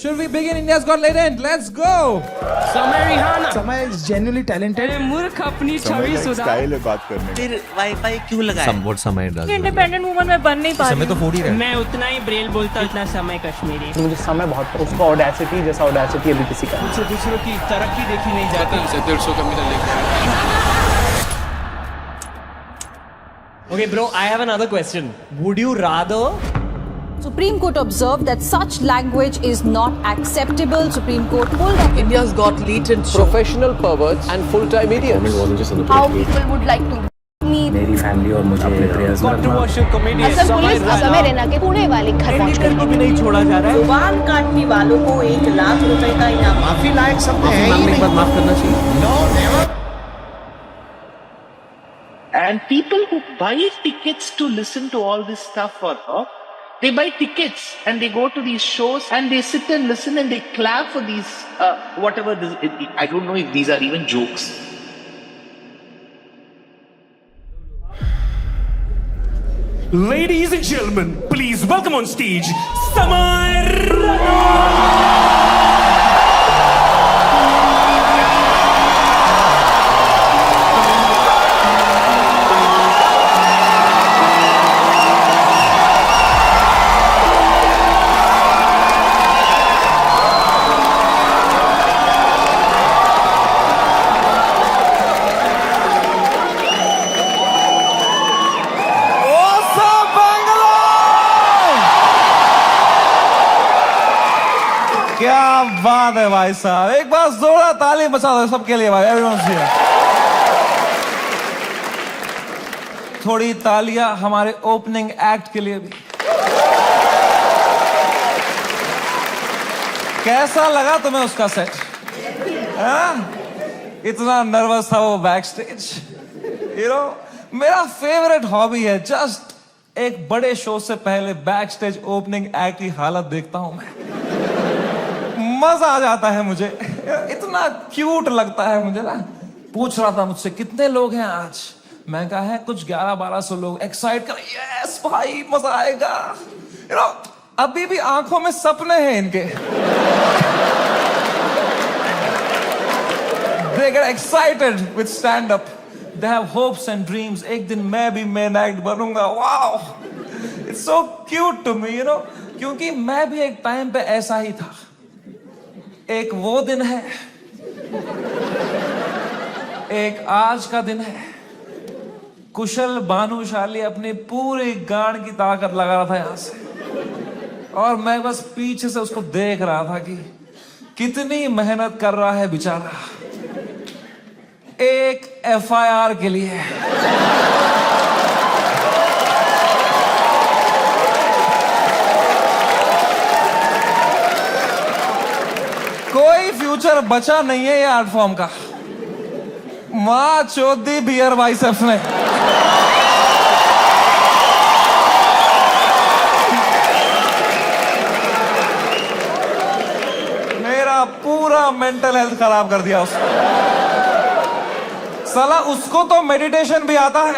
Should we begin India's Got Talent? Let's go! समय Rihanna समय is genuinely talented. मूर्ख अपनी छवि सुधार स्टाइल है बात करने की। फिर वाईफाई क्यों लगाया? बहुत समय डाल इंडिपेंडेंट वुमन में बन नहीं पा समय रही तो फोड़ ही रहा है। मैं उतना ही ब्रेल बोलता उतना समय कश्मीरी मुझे समय बहुत उसका ऑडेसिटी जैसा ऑडेसिटी अभी किसी का नहीं। दूसरों की तरक्की देखी नहीं जाती। Okay, bro, I have another question. Would you rather Supreme Court observed that such language is not acceptable. Supreme Court pulled up India's got latent professional perverts and full-time idiots? how people would like to meet. मेरी family और मुझे अपने prayers में Controversial comedian. Police असमय रहना के पुणे वाले घर पहुंच गई। को भी नहीं छोड़ा जा रहा है। जुबान काटने वालों को 1 लाख रुपए का इनाम। माफी लायक सब है ही नहीं। माफ करना चाहिए। And people who buy tickets to listen to all this stuff for her, they buy tickets and they go to these shows and they sit and listen and they clap for these whatever this, I don't know if these are even jokes. Ladies and gentlemen, please welcome on stage Samar. क्या बात है भाई साहब, एक बार जोरदार ताली बजा दो सबके लिए भाई, एवरीवन हियर। थोड़ी तालियां हमारे ओपनिंग एक्ट के लिए भी। कैसा लगा तुम्हें उसका सेट? इतना नर्वस था वो बैक स्टेज। मेरा फेवरेट हॉबी है जस्ट एक बड़े शो से पहले बैक स्टेज ओपनिंग एक्ट की हालत देखता हूं मैं, मजा आ जाता है मुझे, इतना क्यूट लगता है मुझे ना। पूछ रहा था मुझसे कितने लोग हैं आज, मैं कहा है कुछ 1100-1200 लोग। एक्साइट कर, यस भाई मजा आएगा। अभी भी आंखों में सपने हैं इनके। They get excited with stand up. They have hopes and dreams. एक दिन मैं भी मेन एक्ट बनूंगा। Wow, it's so cute to me, क्योंकि मैं भी एक टाइम पे ऐसा ही था। एक वो दिन है, एक आज का दिन है। कुशल भानुशाली अपनी पूरी गांड की ताकत लगा रहा था यहां से, और मैं बस पीछे से उसको देख रहा था कि कितनी मेहनत कर रहा है बेचारा एक FIR के लिए। कोई फ्यूचर बचा नहीं है ये आर्ट फॉर्म का। मां चौधी बियर बाइसेप्स ने। मेरा पूरा मेंटल हेल्थ खराब कर दिया उसने। साला उसको तो मेडिटेशन भी आता है,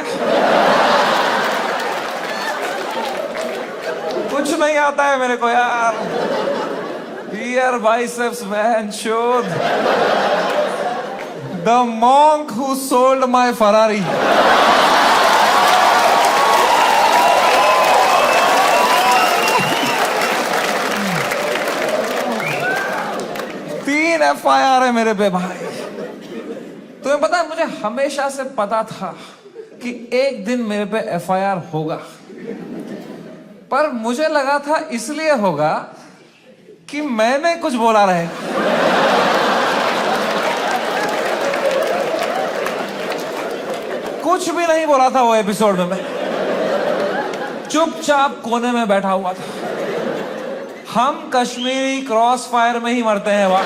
कुछ नहीं आता है मेरे को यार। Beer biceps, man, showed the monk who sold my Ferrari. तीन FIR है मेरे पे भाई। तुम्हें पता है, मुझे हमेशा से पता था कि एक दिन मेरे पे FIR होगा, पर मुझे लगा था इसलिए होगा कि मैंने कुछ बोला रहे। कुछ भी नहीं बोला था वो एपिसोड में, मैं चुपचाप कोने में बैठा हुआ था। हम कश्मीरी क्रॉस फायर में ही मरते हैं वहां।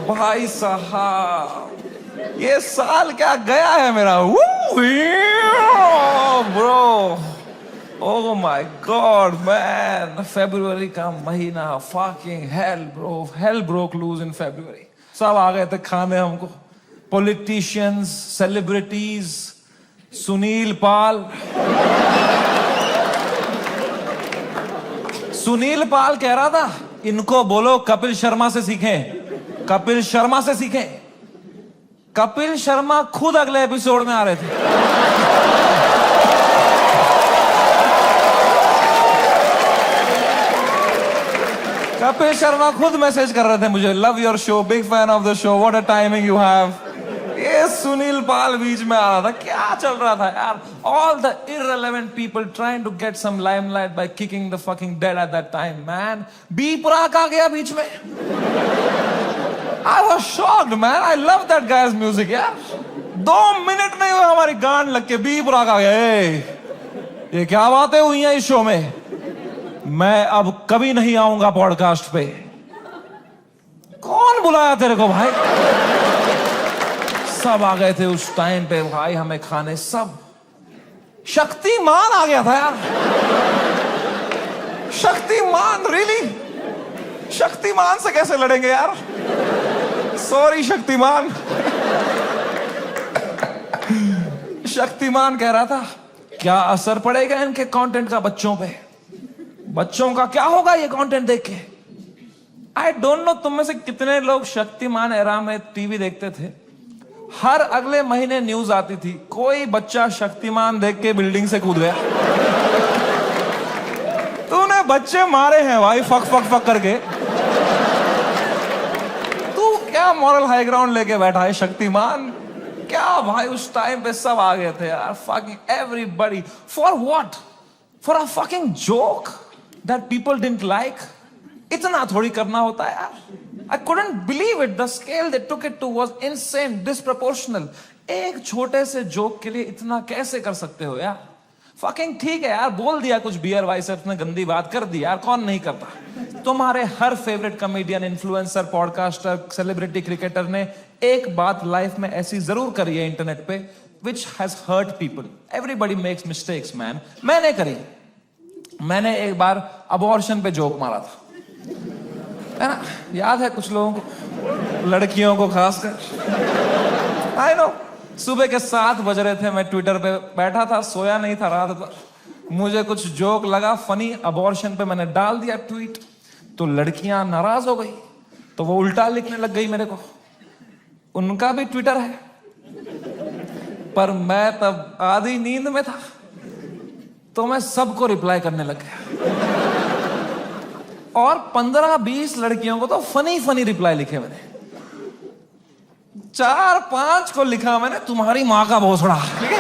भाई साहब, ये साल क्या गया है मेरा। Bro, oh my god man, फरवरी का महीना, fucking hell bro, hell broke loose in February. सब आ गए थे खाने हमको, पॉलिटिशियंस, सेलिब्रिटीज, सुनील पाल। सुनील पाल कह रहा था इनको बोलो कपिल शर्मा से सीखें, कपिल शर्मा से सीखें। कपिल शर्मा खुद अगले एपिसोड में आ रहे थे। कपिल शर्मा खुद मैसेज कर रहे थे मुझे, love your show, big fan of the show, what a timing you have. ये सुनील पाल बीच में आ रहा था, क्या चल रहा था यार? All the irrelevant people trying to get some limelight by kicking the fucking dead at that time, man. B Praak आ गया बीच में। I was shocked, man. I love that guy's music, यार। 2 मिनट नहीं हुए हमारी गांड लग के बी प्राक आ गया। ये क्या बातें हुई हैं इस शो में? मैं अब कभी नहीं आऊंगा पॉडकास्ट पे। कौन बुलाया तेरे को भाई? सब आ गए थे उस टाइम पे भाई हमें खाने, सब। शक्तिमान आ गया था यार। शक्तिमान, रियली? शक्तिमान से कैसे लड़ेंगे यार? सॉरी शक्तिमान। शक्तिमान कह रहा था क्या असर पड़ेगा इनके कंटेंट का बच्चों पे? बच्चों का क्या होगा ये कंटेंट देख के? आई डोंट नो तुम में से कितने लोग शक्तिमान एरा में टीवी देखते थे। हर अगले महीने न्यूज आती थी कोई बच्चा शक्तिमान देख के बिल्डिंग से कूद गया। तूने बच्चे मारे हैं भाई फक फक फक करके। तू क्या मॉरल हाई ग्राउंड लेके बैठा है शक्तिमान? क्या भाई उस टाइम पे सब आ गए थे यार, fucking everybody. For what? For a fucking joke that people didn't like? इतना थोड़ी करना होता है यार। I couldn't believe it. The scale they took it to was insane, disproportional. एक छोटे से जोक के लिए इतना कैसे कर सकते हो यार? Fucking ठीक है यार, बोल दिया कुछ बियर बाइसेप्स ने गंदी बात कर दी यार, कौन नहीं करता? तुम्हारे हर favourite comedian, influencer, podcaster, celebrity, cricketer ने एक बात लाइफ में ऐसी जरूर करी है इंटरनेट पे, which has hurt people. Everybody makes mistakes, man. मैंने करी। मैंने एक बार अबॉर्शन पे जोक मारा था, है ना? याद है कुछ लोगों को, लड़कियों को खासकर। आई नो, सुबह के 7 बज रहे थे, मैं ट्विटर पे बैठा था, सोया नहीं था रात भर। मुझे कुछ जोक लगा फनी अबॉर्शन पे, मैंने डाल दिया ट्वीट, तो लड़कियां नाराज हो गई, तो वो उल्टा लिखने लग गई मेरे को। उनका भी ट्विटर है, पर मैं तब आधी नींद में था, तो मैं सबको रिप्लाई करने लग गया। और 15-20 लड़कियों को तो फनी फनी रिप्लाई लिखे मैंने। 4-5 को लिखा मैंने तुम्हारी मां का भोसड़ा, ठीक है?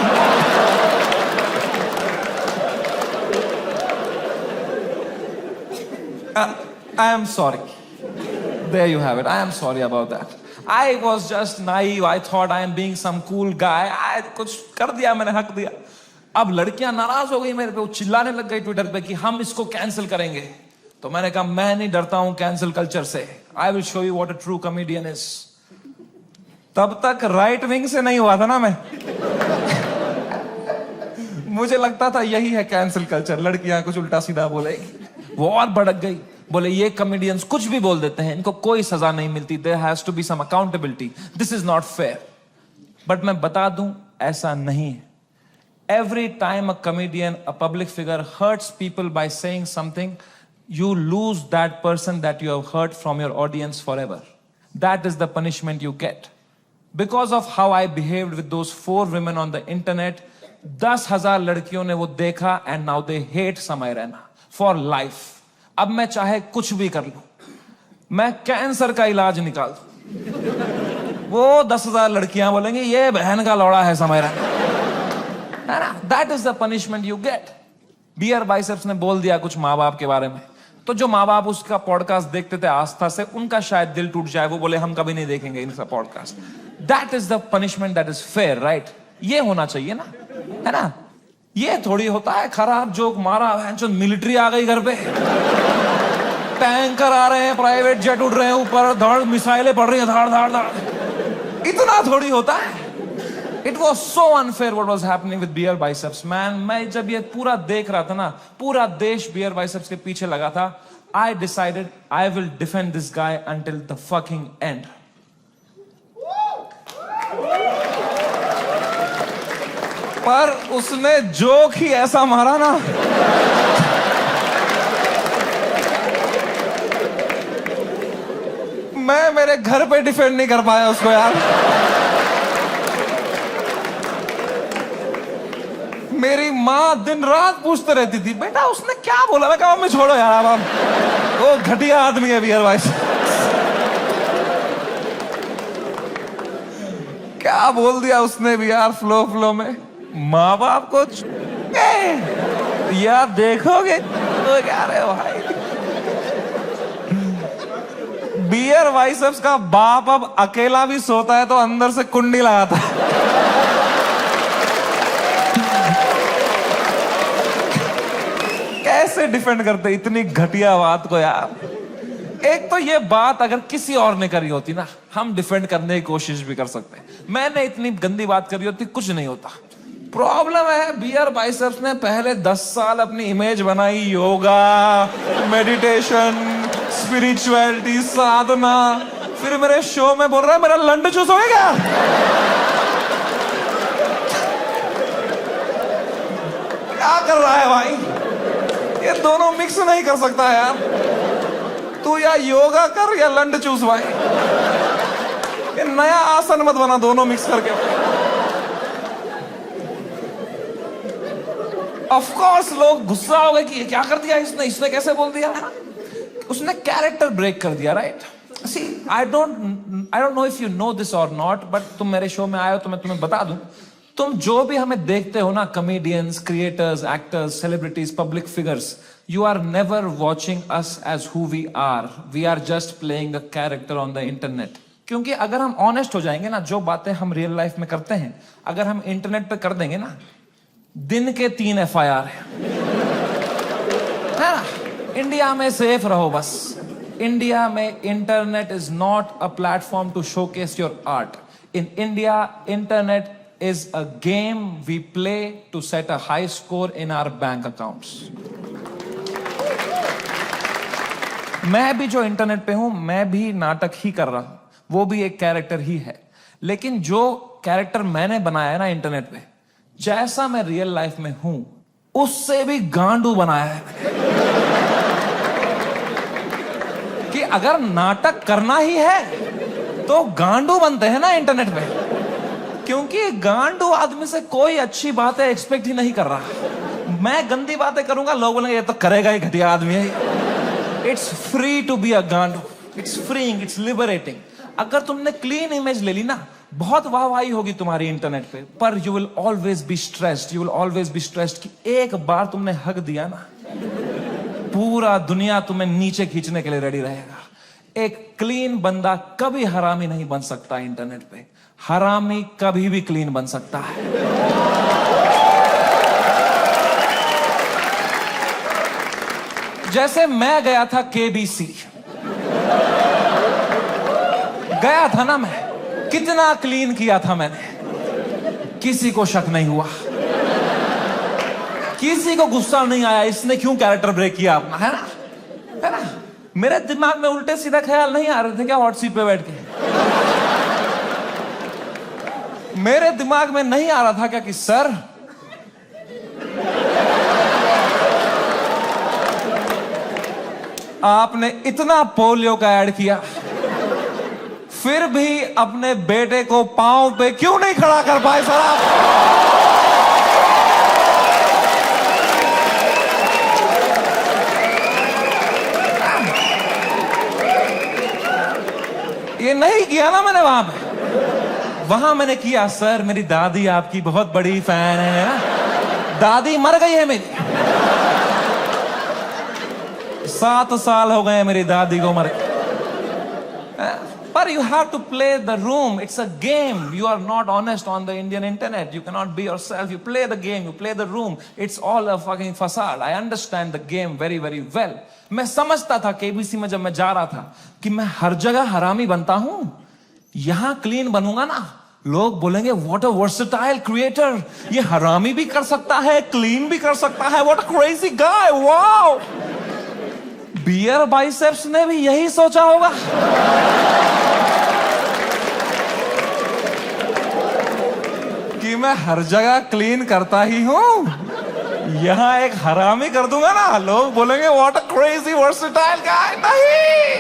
I am sorry. There you have it. I am sorry about that. I was just naive. I thought I am being some cool guy. I कुछ कर दिया मैंने, हक दिया। अब लड़कियां नाराज हो गई मेरे पे, वो चिल्लाने लग गई ट्विटर पे कि हम इसको कैंसिल करेंगे। तो मैंने कहा मैं नहीं डरता हूं कैंसिल कल्चर से। I will show you what a true comedian is. तब तक राइट विंग से नहीं हुआ था ना मैं। मुझे लगता था यही है कैंसिल कल्चर, लड़कियां कुछ उल्टा सीधा बोलेगी। वो और भड़क गई, बोले ये कॉमेडियंस कुछ भी बोल देते हैं, इनको कोई सजा नहीं मिलती, there has to be some accountability, this is not fair. But मैं बता दूं ऐसा नहीं है। Every time a comedian, a public figure hurts people by saying something, you lose that person that you have hurt from your audience forever. That is the punishment you get. Because of how I behaved with those 4 women on the internet, 10,000 लड़कियों ने वो देखा and now they hate Samay Raina for life. अब मैं चाहे कुछ भी कर लूं, मैं कैंसर का इलाज निकाल दूं, वो 10,000 लड़कियां बोलेंगी ये बहन का लौड़ा है Samay Raina. That is the punishment you get. Beer Biceps ने बोल दिया कुछ माँ बाप के बारे में, तो जो माँ बाप उसका पॉडकास्ट देखते थे आस्था से, उनका शायद दिल टूट जाए, वो बोले हम कभी नहीं देखेंगे इनका podcast. That is the punishment that is fair, right? ये होना चाहिए ना, है ना? ये थोड़ी होता है खराब जोक मारा, मिलिट्री आ गई घर पे, टैंकर आ रहे हैं, प्राइवेट जेट उड़ रहे हैं ऊपर, धड़ मिसाइलें पड़ रही हैं, धाड़ धाड़ धाड़। इतना थोड़ी होता है। It was so unfair what was happening with beer biceps, man. मैं जब ये पूरा देख रहा था ना, पूरा देश beer biceps के पीछे लगा था, I decided I will defend this guy until the fucking end. पर उसने जोक ही ऐसा मारा ना, मैं मेरे घर पे डिफेंड नहीं कर पाया उसको यार। मेरी माँ दिन रात पूछते रहती थी, बेटा उसने क्या बोला? मैं कहा मम्मी छोड़ो यार, अब वो घटिया आदमी है बियर वाइस। क्या बोल दिया उसने भी यार फ्लो में। माँ बाप को यार देखोगे तो क्या रे भाई, बियर वाइसेप्स का बाप अब अकेला भी सोता है तो अंदर से कुंडी लगाता है। कैसे डिफेंड करते इतनी घटिया बात को यार। एक तो ये बात अगर किसी और ने करी होती ना, हम डिफेंड करने की कोशिश भी कर सकते हैं। मैंने इतनी गंदी बात करी होती, कुछ नहीं होता। प्रॉब्लम है बियर बाइसेप्स ने पहले 10 साल अपनी इमेज बनाई, योगा, मेडिटेशन, स्पिरिचुअलिटी, साधना, फिर मेरे शो में बोल रहा है मेरा लंड चूस हो गया। क्या कर रहा है भाई? ये दोनों मिक्स नहीं कर सकता यार। तू या योगा कर या लंड चूस भाई। ये नया आसन मत बना दोनों मिक्स करके। ऑफ कोर्स लोग गुस्सा हो गए कि क्या कर दिया इसने कैसे बोल दिया है? उसने कैरेक्टर ब्रेक कर दिया, right? See I don't know if you know this और नॉट, बट तुम मेरे शो में आए हो तो मैं तुम्हें बता दूं, तुम जो भी हमें देखते हो ना, comedians, creators, actors, celebrities, public figures, you are never watching us as who we are just playing a character on the internet। क्योंकि अगर हम ऑनेस्ट हो जाएंगे ना, जो बातें हम रियल लाइफ में करते हैं अगर हम इंटरनेट पे कर देंगे ना, दिन के 3 FIR है ना। इंडिया में सेफ रहो बस। इंडिया में internet is not a platform to showcase your art. In India internet is a game we play to set a high score in our bank accounts। मैं भी जो इंटरनेट पे हूं, मैं भी नाटक ही कर रहा हूं, वो भी एक कैरेक्टर ही है। लेकिन जो कैरेक्टर मैंने बनाया है ना इंटरनेट पे, जैसा मैं रियल लाइफ में हूं उससे भी गांडू बनाया है कि अगर नाटक करना ही है तो गांडू बनते हैं ना इंटरनेट पे। क्योंकि गांडू आदमी से कोई अच्छी बातें एक्सपेक्ट ही नहीं कर रहा। मैं गंदी बातें करूंगा, लोग बोलेंगे ये तो करेगा ही, घटिया आदमी है। It's free to be a गांडू, इट्स फ्रीइंग, इट्स लिबरेटिंग। अगर तुमने क्लीन इमेज ले ली ना, बहुत वाहवाही होगी तुम्हारी इंटरनेट पे, पर you will always be stressed. You will always be stressed कि एक बार तुमने हक दिया ना, पूरा दुनिया तुम्हें नीचे खींचने के लिए रेडी रहेगा। एक क्लीन बंदा कभी हरामी नहीं बन सकता इंटरनेट पे। हरामी कभी भी क्लीन बन सकता है। जैसे मैं गया था KBC, गया था ना मैं, कितना क्लीन किया था मैंने, किसी को शक नहीं हुआ, किसी को गुस्सा नहीं आया इसने क्यों कैरेक्टर ब्रेक किया अपना, है ना? मेरे दिमाग में उल्टे सीधा ख्याल नहीं आ रहे थे क्या हॉट सीट पे बैठ के? मेरे दिमाग में नहीं आ रहा था क्या कि सर आपने इतना पोलियो का ऐड किया, फिर भी अपने बेटे को पांव पे क्यों नहीं खड़ा कर पाए सर आप? ये नहीं किया ना मैंने वहां पे। वहां मैंने किया, सर मेरी दादी आपकी बहुत बड़ी फैन है ना, दादी मर गई है मेरी, 7 साल हो गए मेरी दादी को मर। पर you have to play the room. It's a game. You are not honest on the Indian internet. You cannot be yourself. You play the game. You play the room. It's all a fucking facade. I understand the game very, very well. मैं समझता था KBC में जब मैं जा रहा था कि मैं हर जगह हरामी बनता हूं, यहां क्लीन बनूंगा ना, लोग बोलेंगे व्हाट अ वर्सेटाइल क्रिएटर, ये हरामी भी कर सकता है, क्लीन भी कर सकता है, what a crazy guy, wow. Beer Biceps ने भी यही सोचा होगा। कि मैं हर जगह क्लीन करता ही हूं, यहां एक हरामी कर दूंगा ना, लोग बोलेंगे व्हाट अ क्रेजी वर्सेटाइल गाय। नहीं,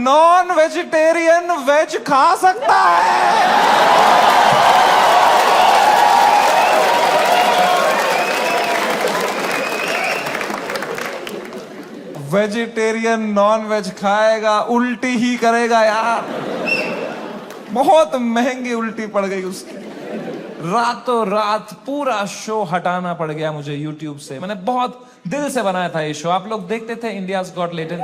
नॉन वेजिटेरियन वेज खा सकता है। वेजिटेरियन नॉन वेज खाएगा, उल्टी ही करेगा यार। बहुत महंगी उल्टी पड़ गई उसकी, रातों रात पूरा शो हटाना पड़ गया मुझे YouTube से। मैंने बहुत दिल से बनाया था ये शो। आप लोग देखते थे इंडियाज गॉट टैलेंट?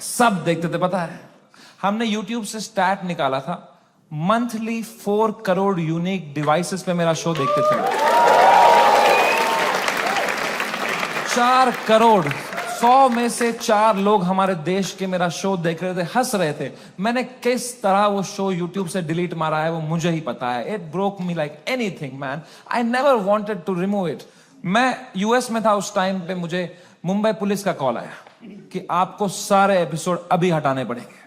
सब देखते थे। पता है, हमने YouTube से स्टैट निकाला था, मंथली 4 करोड़ यूनिक डिवाइसेस पे मेरा शो देखते थे। 4 करोड़, 100 में से 4 लोग हमारे देश के मेरा शो देख रहे थे, हंस रहे थे। मैंने किस तरह वो शो YouTube से डिलीट मारा है वो मुझे ही पता है। It broke me like anything man. I never wanted to remove it. मैं यूएस में था उस टाइम पे, मुझे मुंबई पुलिस का कॉल आया कि आपको सारे एपिसोड अभी हटाने पड़ेंगे।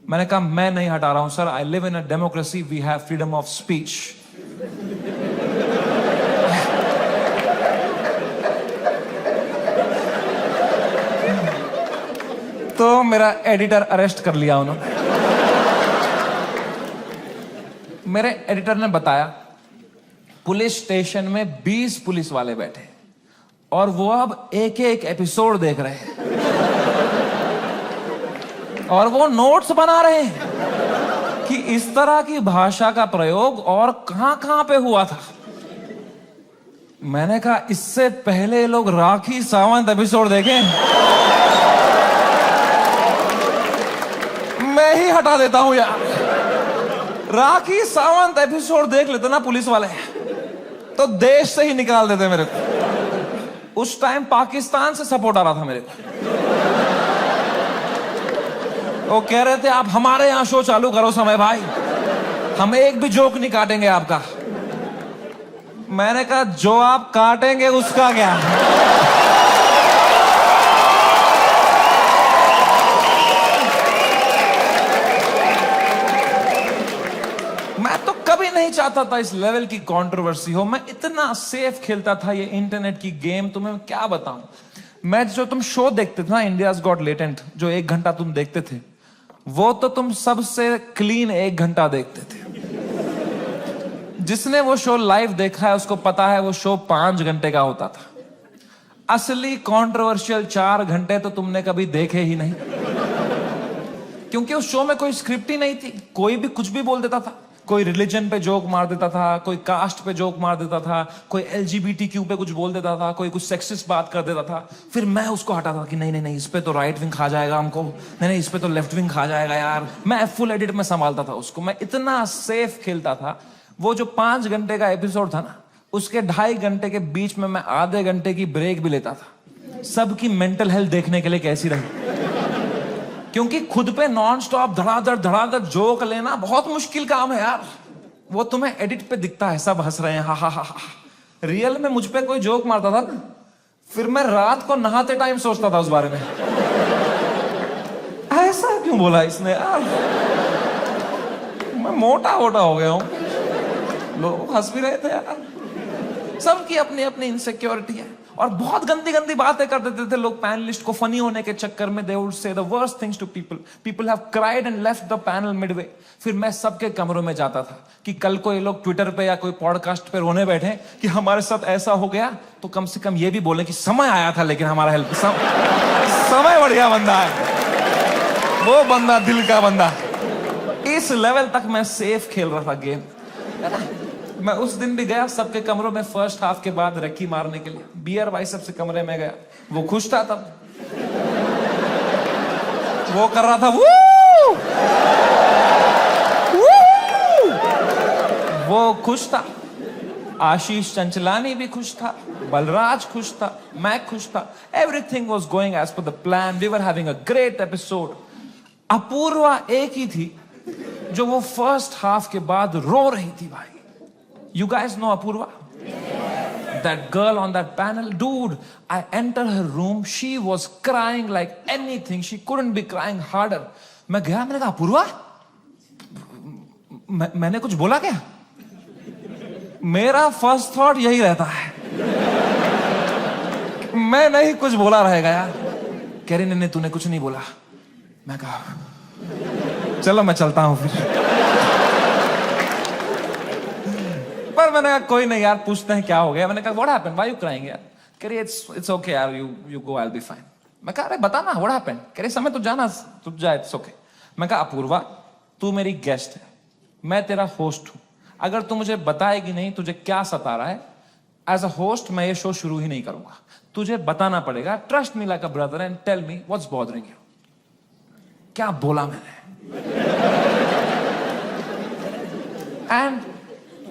मैंने कहा मैं नहीं हटा रहा हूं sir, I live in a democracy, we have freedom of speech. तो मेरा एडिटर अरेस्ट कर लिया उन्होंने। मेरे एडिटर ने बताया पुलिस स्टेशन में 20 पुलिस वाले बैठे और वो अब एक एक एपिसोड देख रहे हैं और वो नोट्स बना रहे हैं कि इस तरह की भाषा का प्रयोग और कहां कहां पे हुआ था। मैंने कहा इससे पहले लोग राखी सावंत एपिसोड देखें, मैं ही हटा देता हूं यार। राखी सावंत एपिसोड देख लेते ना पुलिस वाले तो देश से ही निकाल देते मेरे को। उस टाइम पाकिस्तान से सपोर्ट आ रहा था मेरे को। वो कह रहे थे आप हमारे यहां शो चालू करो समय भाई, हम एक भी जोक नहीं काटेंगे आपका। मैंने कहा जो आप काटेंगे उसका क्या। मैं तो कभी नहीं चाहता था इस लेवल की कंट्रोवर्सी हो। मैं इतना सेफ खेलता था ये इंटरनेट की गेम, तुम्हें क्या बताऊं। मैं जो तुम शो देखते थे ना इंडियाज गॉट टैलेंट, जो 1 घंटा तुम देखते थे, वो तो तुम सबसे क्लीन 1 घंटा देखते थे। जिसने वो शो लाइव देखा है उसको पता है वो शो 5 घंटे का होता था। असली कंट्रोवर्शियल 4 घंटे तो तुमने कभी देखे ही नहीं, क्योंकि उस शो में कोई स्क्रिप्ट ही नहीं थी। कोई भी कुछ भी बोल देता था, कोई रिलीजन पे जोक मार देता था, कोई कास्ट पे जोक मार देता था, कोई LGBTQ पे कुछ बोल देता था, कोई कुछ सेक्सिस्ट बात कर देता था। फिर मैं उसको हटाता था कि नहीं नहीं नहीं, इस पे तो राइट विंग खा जाएगा हमको, नहीं नहीं इस पे तो लेफ्ट विंग खा जाएगा यार। मैं फुल एडिट में संभालता था उसको। मैं इतना सेफ खेलता था। वो जो 5 घंटे का एपिसोड था ना, उसके 2.5 घंटे के बीच में मैं आधे घंटे की ब्रेक भी लेता था, सबकी मेंटल हेल्थ देखने के लिए कैसी रही। क्योंकि खुद पे नॉन स्टॉप धड़ाधड़ जोक लेना बहुत मुश्किल काम है यार। वो तुम्हें एडिट पे दिखता है सब हंस रहे हैं, हा हा हा हा। रियल में मुझ पे कोई जोक मारता था ना, फिर मैं रात को नहाते टाइम सोचता था उस बारे में, ऐसा क्यों बोला इसने यार, मैं मोटा हो गया हूं। लोग हंस भी रहे थे यार। सबकी अपनी अपनी इनसिक्योरिटी है और बहुत गंदी गंदी बातें कर देते थे लोग पैनलिस्ट को फनी होने के चक्कर में। They would say the worst things to people. People have cried and left the panel midway. फिर मैं सबके कमरों में जाता था कि कल को ये लोग ट्विटर पे या कोई पॉडकास्ट पे रोने बैठे कि हमारे साथ ऐसा हो गया, तो कम से कम ये भी बोले कि समय आया था लेकिन हमारा हेल्प समय बढ़िया बंदा है वो, बंदा दिल का बंदा। इस लेवल तक मैं सेफ खेल रहा था गेम। मैं उस दिन भी गया सबके कमरों में फर्स्ट हाफ के बाद रक्की मारने के लिए। बियर बाइसेप से कमरे में गया, वो खुश था तब, वो कर रहा था वू! वो खुश था। आशीष चंचलानी भी खुश था, बलराज खुश था, मैं खुश था। Everything was going as per the plan. We were having a great episode. Apoorva एक ही थी जो वो फर्स्ट हाफ के बाद रो रही थी भाई। You guys know Apurva? That girl on that panel? Dude, I entered her room. She was crying like anything. She couldn't be crying harder. मैं गया, मैंने कहा अपूर्वा, मैंने कुछ बोला क्या? मेरा फर्स्ट थॉट यही रहता है, मैं नहीं कुछ बोला रहेगा यार। कह रही नहीं तूने कुछ नहीं बोला। मैं कहा चलो मैं चलता हूं फिर। पर मैंने कहा कोई नहीं यार, पूछते हैं क्या हो गया। मैंने कहा what happened, why you crying यार? कह रही इट्स ओके यार, you go, I will be fine. मैं कहा अरे बता ना व्हाट हैपेंड। कह रही समय तू जाना, तू जा, इट्स ओके। मैं कहा अपूर्वा तू मेरी गेस्ट है, मैं तेरा होस्ट हूं, अगर तू मुझे बताएगी नहीं तुझे क्या सता रहा है, एज अ होस्ट मैं ये शो शुरू ही नहीं करूंगा। तुझे बताना पड़ेगा, trust me like a brother and tell me what's bothering you. क्या बोला मैंने? एंड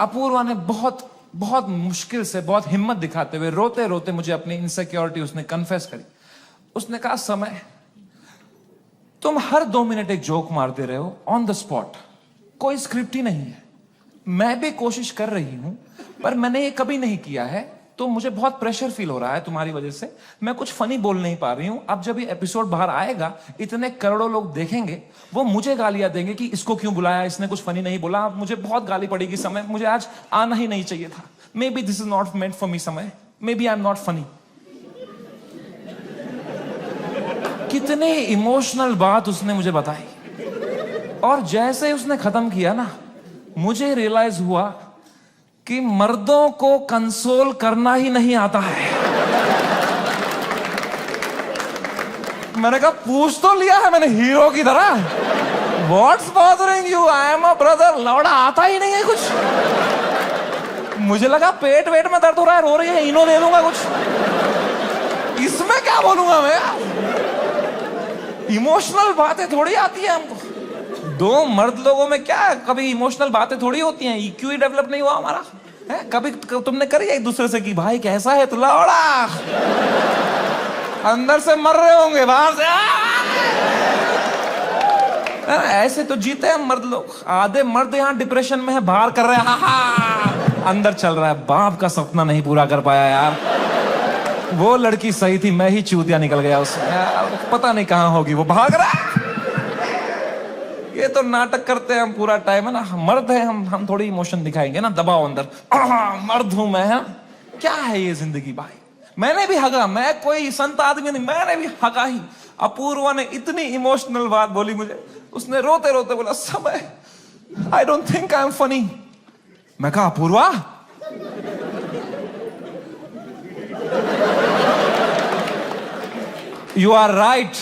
अपूर्वा ने बहुत बहुत मुश्किल से, बहुत हिम्मत दिखाते हुए, रोते रोते मुझे अपनी इनसिक्योरिटी उसने कन्फेस करी। उसने कहा समय तुम हर 2 मिनट एक जोक मारते रहे हो ऑन द स्पॉट, कोई स्क्रिप्ट ही नहीं है। मैं भी कोशिश कर रही हूं पर मैंने ये कभी नहीं किया है, तो मुझे बहुत प्रेशर फील हो रहा है तुम्हारी वजह से, मैं कुछ फनी बोल नहीं पा रही हूं। अब जब ये एपिसोड बाहर आएगा इतने करोड़ों लोग देखेंगे, वो मुझे गालियां देंगे कि इसको क्यों बुलाया, इसने कुछ फनी नहीं बोला। अब मुझे बहुत गाली पड़ेगी समय, मुझे आज आना ही नहीं चाहिए था। Maybe this is not meant for me समय, maybe I am not funny. कितने इमोशनल बात उसने मुझे बताई, और जैसे उसने खत्म किया ना, मुझे रियलाइज हुआ कि मर्दों को कंसोल करना ही नहीं आता है। मैंने कहा पूछ तो लिया है मैंने हीरो की तरह, what's bothering you, I am a brother. लौड़ा आता ही नहीं है कुछ। मुझे लगा पेट वेट में दर्द हो रहा है, रो रही है, इनो दे दूंगा कुछ, इसमें क्या बोलूंगा मैं? इमोशनल बातें थोड़ी आती है हमको। 2 मर्द लोगों में क्या कभी इमोशनल बातें थोड़ी होती हैं? EQ ही डेवलप नहीं हुआ हमारा है? कभी तुमने करी एक दूसरे से कि भाई कैसा है तू? लौड़ा अंदर से मर रहे होंगे, बाहर से ऐसे तो जीते हैं मर्द लोग। आधे मर्द यहाँ डिप्रेशन में है, बाहर कर रहे हैं हा, अंदर चल रहा है बाप का सपना नहीं पूरा कर पाया यार, वो लड़की सही थी, मैं ही चूतिया निकल गया उसमें यार, पता नहीं कहां होगी, वो भाग रहा है। ये तो नाटक करते हैं हम पूरा टाइम, है ना। मर्द है हम थोड़ी इमोशन दिखाएंगे ना, दबाओ अंदर, मर्द हूं मैं, है क्या है ये जिंदगी भाई। मैंने भी हगा, मैं कोई संत आदमी नहीं, मैंने भी हगा ही। अपूर्वा ने इतनी इमोशनल बात बोली मुझे, उसने रोते रोते बोला समय आई don't think I am funny. मैं कहा अपूर्वा यू आर राइट।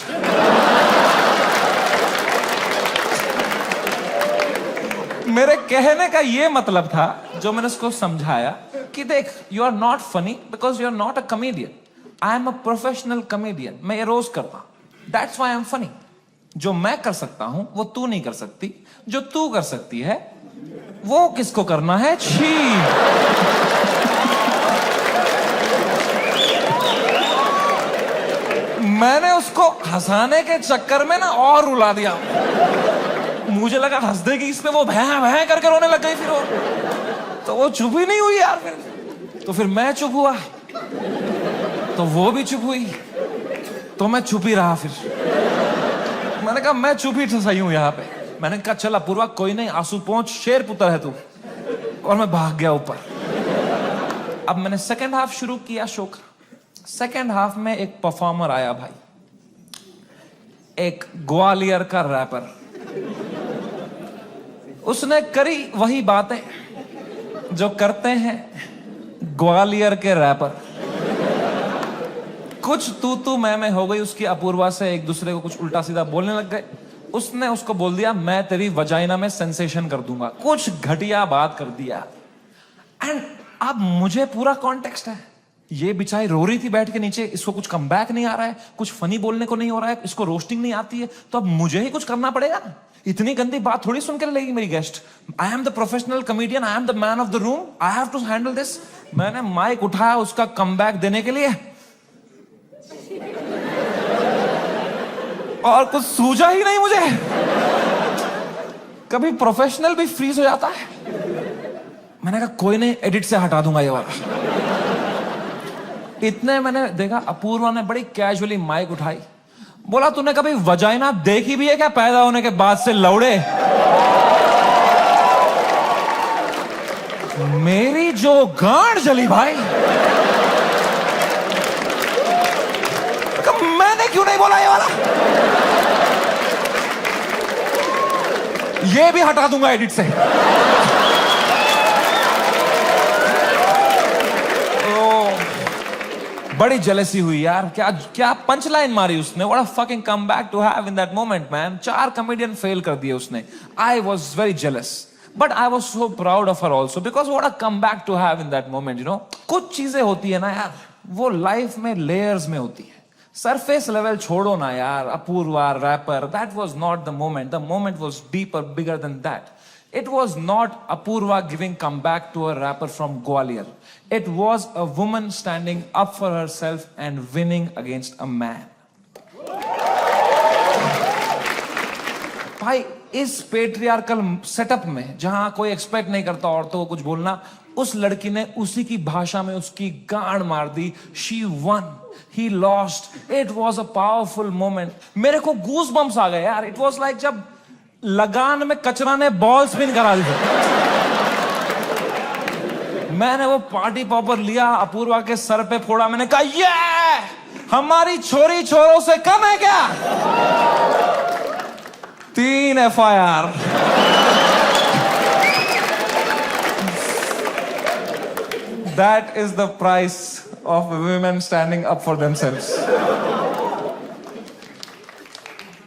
मेरे कहने का ये मतलब था, जो मैंने उसको समझाया कि देख you are not funny because you are not a comedian, I am a professional comedian. मैं ये रोज करता हूं, that's why I am funny. जो मैं कर सकता हूं वो तू नहीं कर सकती, जो तू कर सकती है वो किसको करना है? छी। मैंने उसको हंसाने के चक्कर में ना और रुला दिया। मुझे लगा हंस देगी इस पे, वो भैं भैं करके रोने लग गई फिर वो, तो वो चुप ही नहीं हुई यार। तो फिर मैं चुप हुआ, तो वो भी चुप हुई, तो मैं चुप ही रहा। फिर मैंने कहा मैं चुप ही सही हूं यहाँ पे। मैंने कहा चल अपूर्वा कोई नहीं, आंसू पहुंच, शेर पुत्र है तू। और मैं भाग गया ऊपर। अब मैंने सेकेंड हाफ शुरू किया शो का। सेकेंड हाफ में एक परफॉर्मर आया भाई, एक ग्वालियर का रैपर। उसने करी वही बातें जो करते हैं ग्वालियर के रैपर। कुछ तू मैं हो गई उसकी अपूर्वा से, एक दूसरे को कुछ उल्टा सीधा बोलने लग गए। उसने उसको बोल दिया मैं तेरी वजाइना में सेंसेशन कर दूंगा, कुछ घटिया बात कर दिया। एंड अब मुझे पूरा कॉन्टेक्स्ट है, ये बेचारी रो रही थी बैठ के नीचे, इसको कुछ कमबैक नहीं आ रहा है, कुछ फनी बोलने को नहीं हो रहा है, इसको रोस्टिंग नहीं आती है, तो अब मुझे ही कुछ करना पड़ेगा ना। इतनी गंदी बात थोड़ी सुन के लेगी मेरी guest. I am the professional comedian, I am the man of the room, I have to handle this. मैंने माइक उठाया उसका कमबैक देने के लिए, और कुछ सूझा ही नहीं मुझे। कभी प्रोफेशनल भी फ्रीज हो जाता है। मैंने कहा कोई नहीं, एडिट से हटा दूंगा ये वाला। इतने मैंने देखा अपूर्वा ने बड़ी कैजुअली माइक उठाई, बोला तूने कभी वजाइना देखी भी है क्या पैदा होने के बाद से लौड़े? मेरी जो गांड जली भाई, मैंने क्यों नहीं बोला ये वाला? ये भी हटा दूंगा एडिट से। बड़ी जेलसी हुई यार। क्या क्या पंच लाइन मारी उसने। What a fucking comeback to have in that moment man. 4 comedian fail कर दिए उसने। I was very jealous but I was so proud of her also because what a comeback to have in that moment. You know, कुछ चीजें होती है ना यार, वो लाइफ में लेयर्स में होती है। सरफेस लेवल छोड़ो ना यार। Apoorva rapper, that was not the moment was deeper, bigger than that. It was not Apurva giving comeback to a rapper from Gwalior. It was a woman standing up for herself and winning against a man. भाई इस patriarchal setup में जहां कोई expect नहीं करता औरतों को कुछ बोलना, उस लड़की ने उसी की भाषा में उसकी गांड मार दी। She won. He lost. It was a powerful moment. मेरे को गूज बम्स आ गए यार। It was like जब लगान में कचरा ने बॉल स्पिन करा दी। मैंने वो पार्टी पॉपर लिया, अपूर्वा के सर पे फोड़ा। मैंने कहा ये हमारी छोरी छोरों से कम है क्या? 3 FIR। That is the price of women standing up for themselves.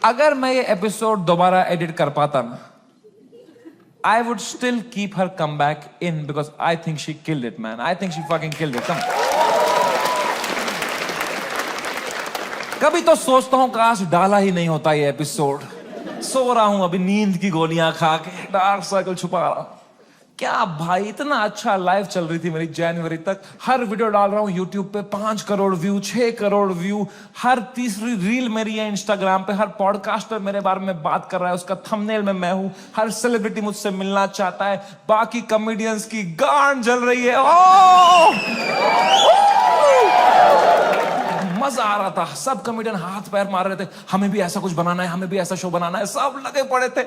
अगर मैं ये एपिसोड दोबारा एडिट कर पाता ना, I would still keep her comeback in because I think she killed it, man. I think she fucking killed it. Come. कभी तो सोचता हूं काश डाला ही नहीं होता ये एपिसोड। सो रहा हूं अभी नींद की गोलियां खा के, डार्क सर्कल छुपा रहा हूं। क्या भाई, इतना अच्छा लाइव चल रही थी मेरी जनवरी तक। हर वीडियो डाल रहा हूं यूट्यूब पे, 5 करोड़ व्यू, 6 करोड़ व्यू। हर तीसरी रील मेरी है इंस्टाग्राम पे। हर पॉडकास्टर मेरे बारे में बात कर रहा है, उसका थंबनेल में मैं हूं। हर सेलिब्रिटी मुझसे मिलना चाहता है। बाकी कॉमेडियंस की गांड जल रही है। मजा आ रहा था। सब कॉमेडियन हाथ पैर मार रहे थे, हमें भी ऐसा कुछ बनाना है, हमें भी ऐसा शो बनाना है। सब लगे पड़े थे।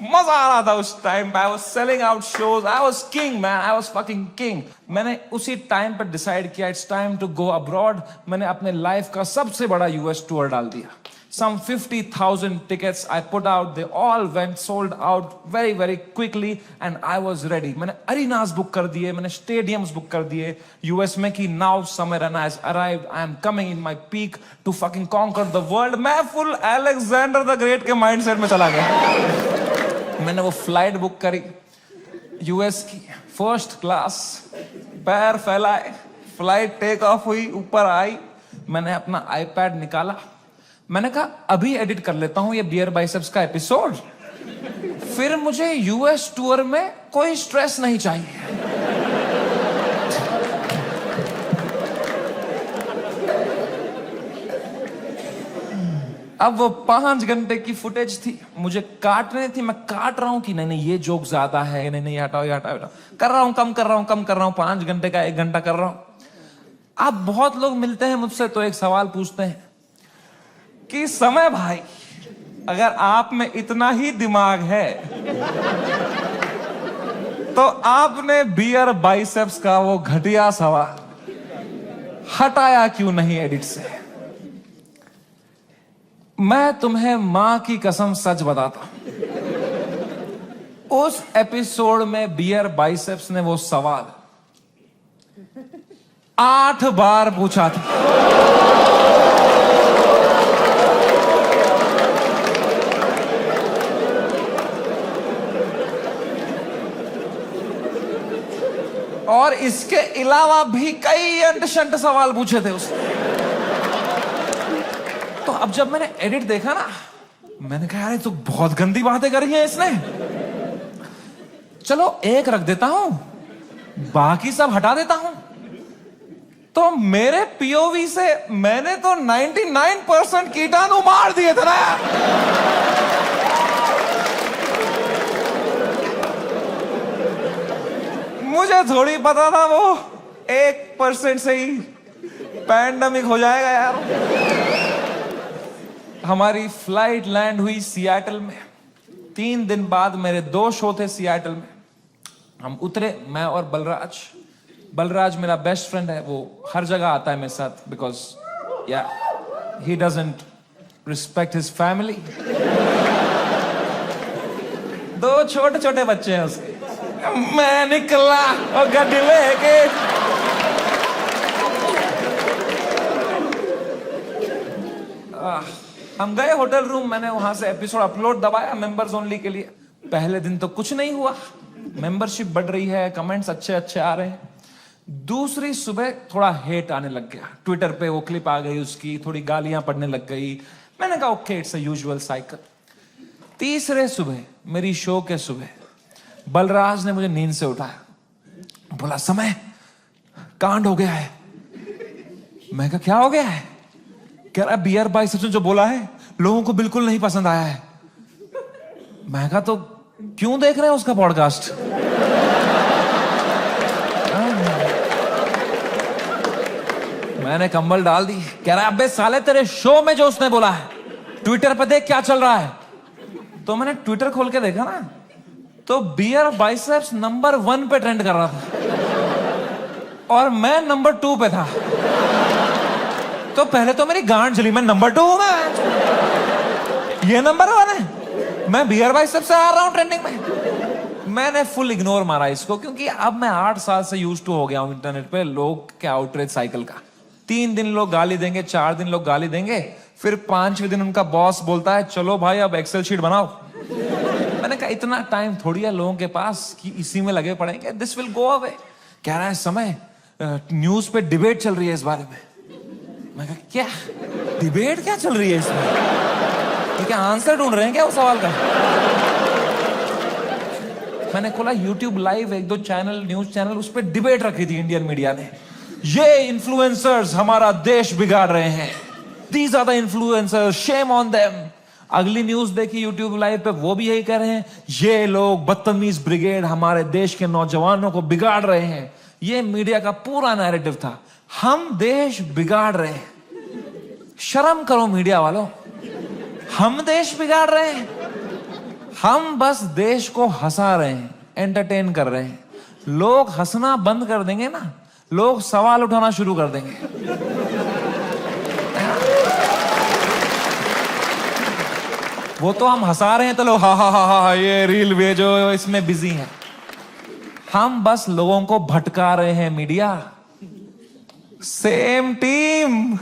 मजा आ रहा था उस टाइम पे। I was selling out shows. I was king man. I was fucking king. मैंने उसी टाइम पे डिसाइड किया it's time to go abroad. मैंने अपने लाइफ का सबसे बड़ा यूएस टूर डाल दिया। Some 50,000 tickets I put out. They all went sold out very, very quickly and I was ready. मैंने arenas book कर दिए, मैंने stadiums book कर दिए US में कि now summer and has arrived. I am coming in my peak to fucking conquer the world. मैं full Alexander the Great के mindset में चला गया। मैंने वो flight book करी US की, first class, पैर फैलाए, flight take off हुई, ऊपर आई। मैंने अपना iPad निकाला। मैंने कहा अभी एडिट कर लेता हूं ये बियर बाइसेप्स का एपिसोड, फिर मुझे यूएस टूर में कोई स्ट्रेस नहीं चाहिए। अब वो 5 घंटे की फुटेज थी, मुझे काटने थी। मैं काट रहा हूं कि नहीं नहीं ये जोक ज्यादा है, नहीं नहीं ये हटाओ ये हटाओ, कर रहा हूं, कम कर रहा हूं, कम कर रहा हूं। 5 घंटे का 1 घंटा कर रहा हूं। अब बहुत लोग मिलते हैं मुझसे तो एक सवाल पूछते हैं कि समय भाई, अगर आप में इतना ही दिमाग है तो आपने बियर बाइसेप्स का वो घटिया सवाल हटाया क्यों नहीं एडिट से? मैं तुम्हें मां की कसम सच बताता हूं, उस एपिसोड में बियर बाइसेप्स ने वो सवाल 8 बार पूछा था। और इसके अलावा भी कई अंट-शंट सवाल पूछे थे उसने। तो अब जब मैंने एडिट देखा ना, मैंने कहा यार ये तो बहुत गंदी बातें करी हैं इसने। चलो एक रख देता हूं, बाकी सब हटा देता हूं। तो मेरे पीओवी से मैंने तो 99% कीटाणु मार दिए थे ना। मुझे थोड़ी पता था वो 1% से ही पैंडेमिक हो जाएगा यार। हमारी फ्लाइट लैंड हुई सियाटल में। 3 दिन बाद मेरे 2 शो थे सियाटल में। हम उतरे, मैं और बलराज मेरा बेस्ट फ्रेंड है, वो हर जगह आता है मेरे साथ, बिकॉज या he doesn't respect his family. 2 छोटे छोटे बच्चे हैं उसके। मैं निकला और गड्डी लेके हम गए होटल रूम। मैंने वहां से एपिसोड अपलोड दबाया मेंबर्स ओनली के लिए। पहले दिन तो कुछ नहीं हुआ, मेंबरशिप बढ़ रही है, कमेंट्स अच्छे अच्छे आ रहे हैं। दूसरी सुबह थोड़ा हेट आने लग गया, ट्विटर पे वो क्लिप आ गई उसकी, थोड़ी गालियां पड़ने लग गई। मैंने कहा okay, it's a usual cycle. तीसरे सुबह, मेरी शो के सुबह, बलराज ने मुझे नींद से उठाया, बोला समय कांड हो गया है। मैं कहा क्या हो गया है? कह रहा बियर बाइसेप्स ने जो बोला है लोगों को बिल्कुल नहीं पसंद आया है। मैं कहा तो क्यों देख रहे हैं उसका पॉडकास्ट? मैंने कंबल डाल दी। कह रहा अबे साले तेरे शो में जो उसने बोला है ट्विटर पे देख क्या चल रहा है। तो मैंने ट्विटर खोल के देखा ना, तो बियर बाइसेप्स नंबर 1 पे ट्रेंड कर रहा था और मैं नंबर 2 पे था। तो पहले तो मेरी गांड जली, मैं नंबर 2 हूं, मैं ये नंबर 1 है, मैं बियर बाइसेप्स से आ रहा हूं ट्रेंडिंग में। मैंने फुल इग्नोर मारा इसको, क्योंकि अब मैं 8 साल से यूज टू हो गया हूं इंटरनेट पे लोग के आउटरीच साइकिल का। 3 दिन लोग गाली देंगे, 4 दिन लोग गाली देंगे, फिर 5वें दिन उनका बॉस बोलता है चलो भाई अब एक्सेल शीट बनाओ। मैंने कहा इतना टाइम थोड़ी है लोगों के पास कि इसी में लगे पड़ेंगे, दिस विल गो अवे। कह रहा है समय न्यूज पे डिबेट चल रही है इस बारे में। मैं कहा क्या डिबेट क्या चल रही है इसमें? तो क्या आंसर ढूंढ रहे हैं क्या उस सवाल का? मैंने खोला YouTube live, 1-2 channel, news channel, उस पर डिबेट रखी थी इंडियन मीडिया ने। ये इन्फ्लुएंसर्स हमारा देश बिगाड़ रहे हैं, these are the influencers, shame on them. अगली न्यूज देखी यूट्यूब लाइव पे, वो भी यही कह रहे हैं ये लोग बदतमीज ब्रिगेड हमारे देश के नौजवानों को बिगाड़ रहे हैं। ये मीडिया का पूरा नैरेटिव था, हम देश बिगाड़ रहे हैं। शर्म करो मीडिया वालों, हम देश बिगाड़ रहे हैं? हम बस देश को हंसा रहे हैं, एंटरटेन कर रहे हैं। लोग हंसना बंद कर देंगे ना, लोग सवाल उठाना शुरू कर देंगे। वो तो हम हंसा रहे हैं तो लोग हा हा हा हा ये रील भेजो, इसमें बिजी हैं। हम बस लोगों को भटका रहे हैं media. Same team.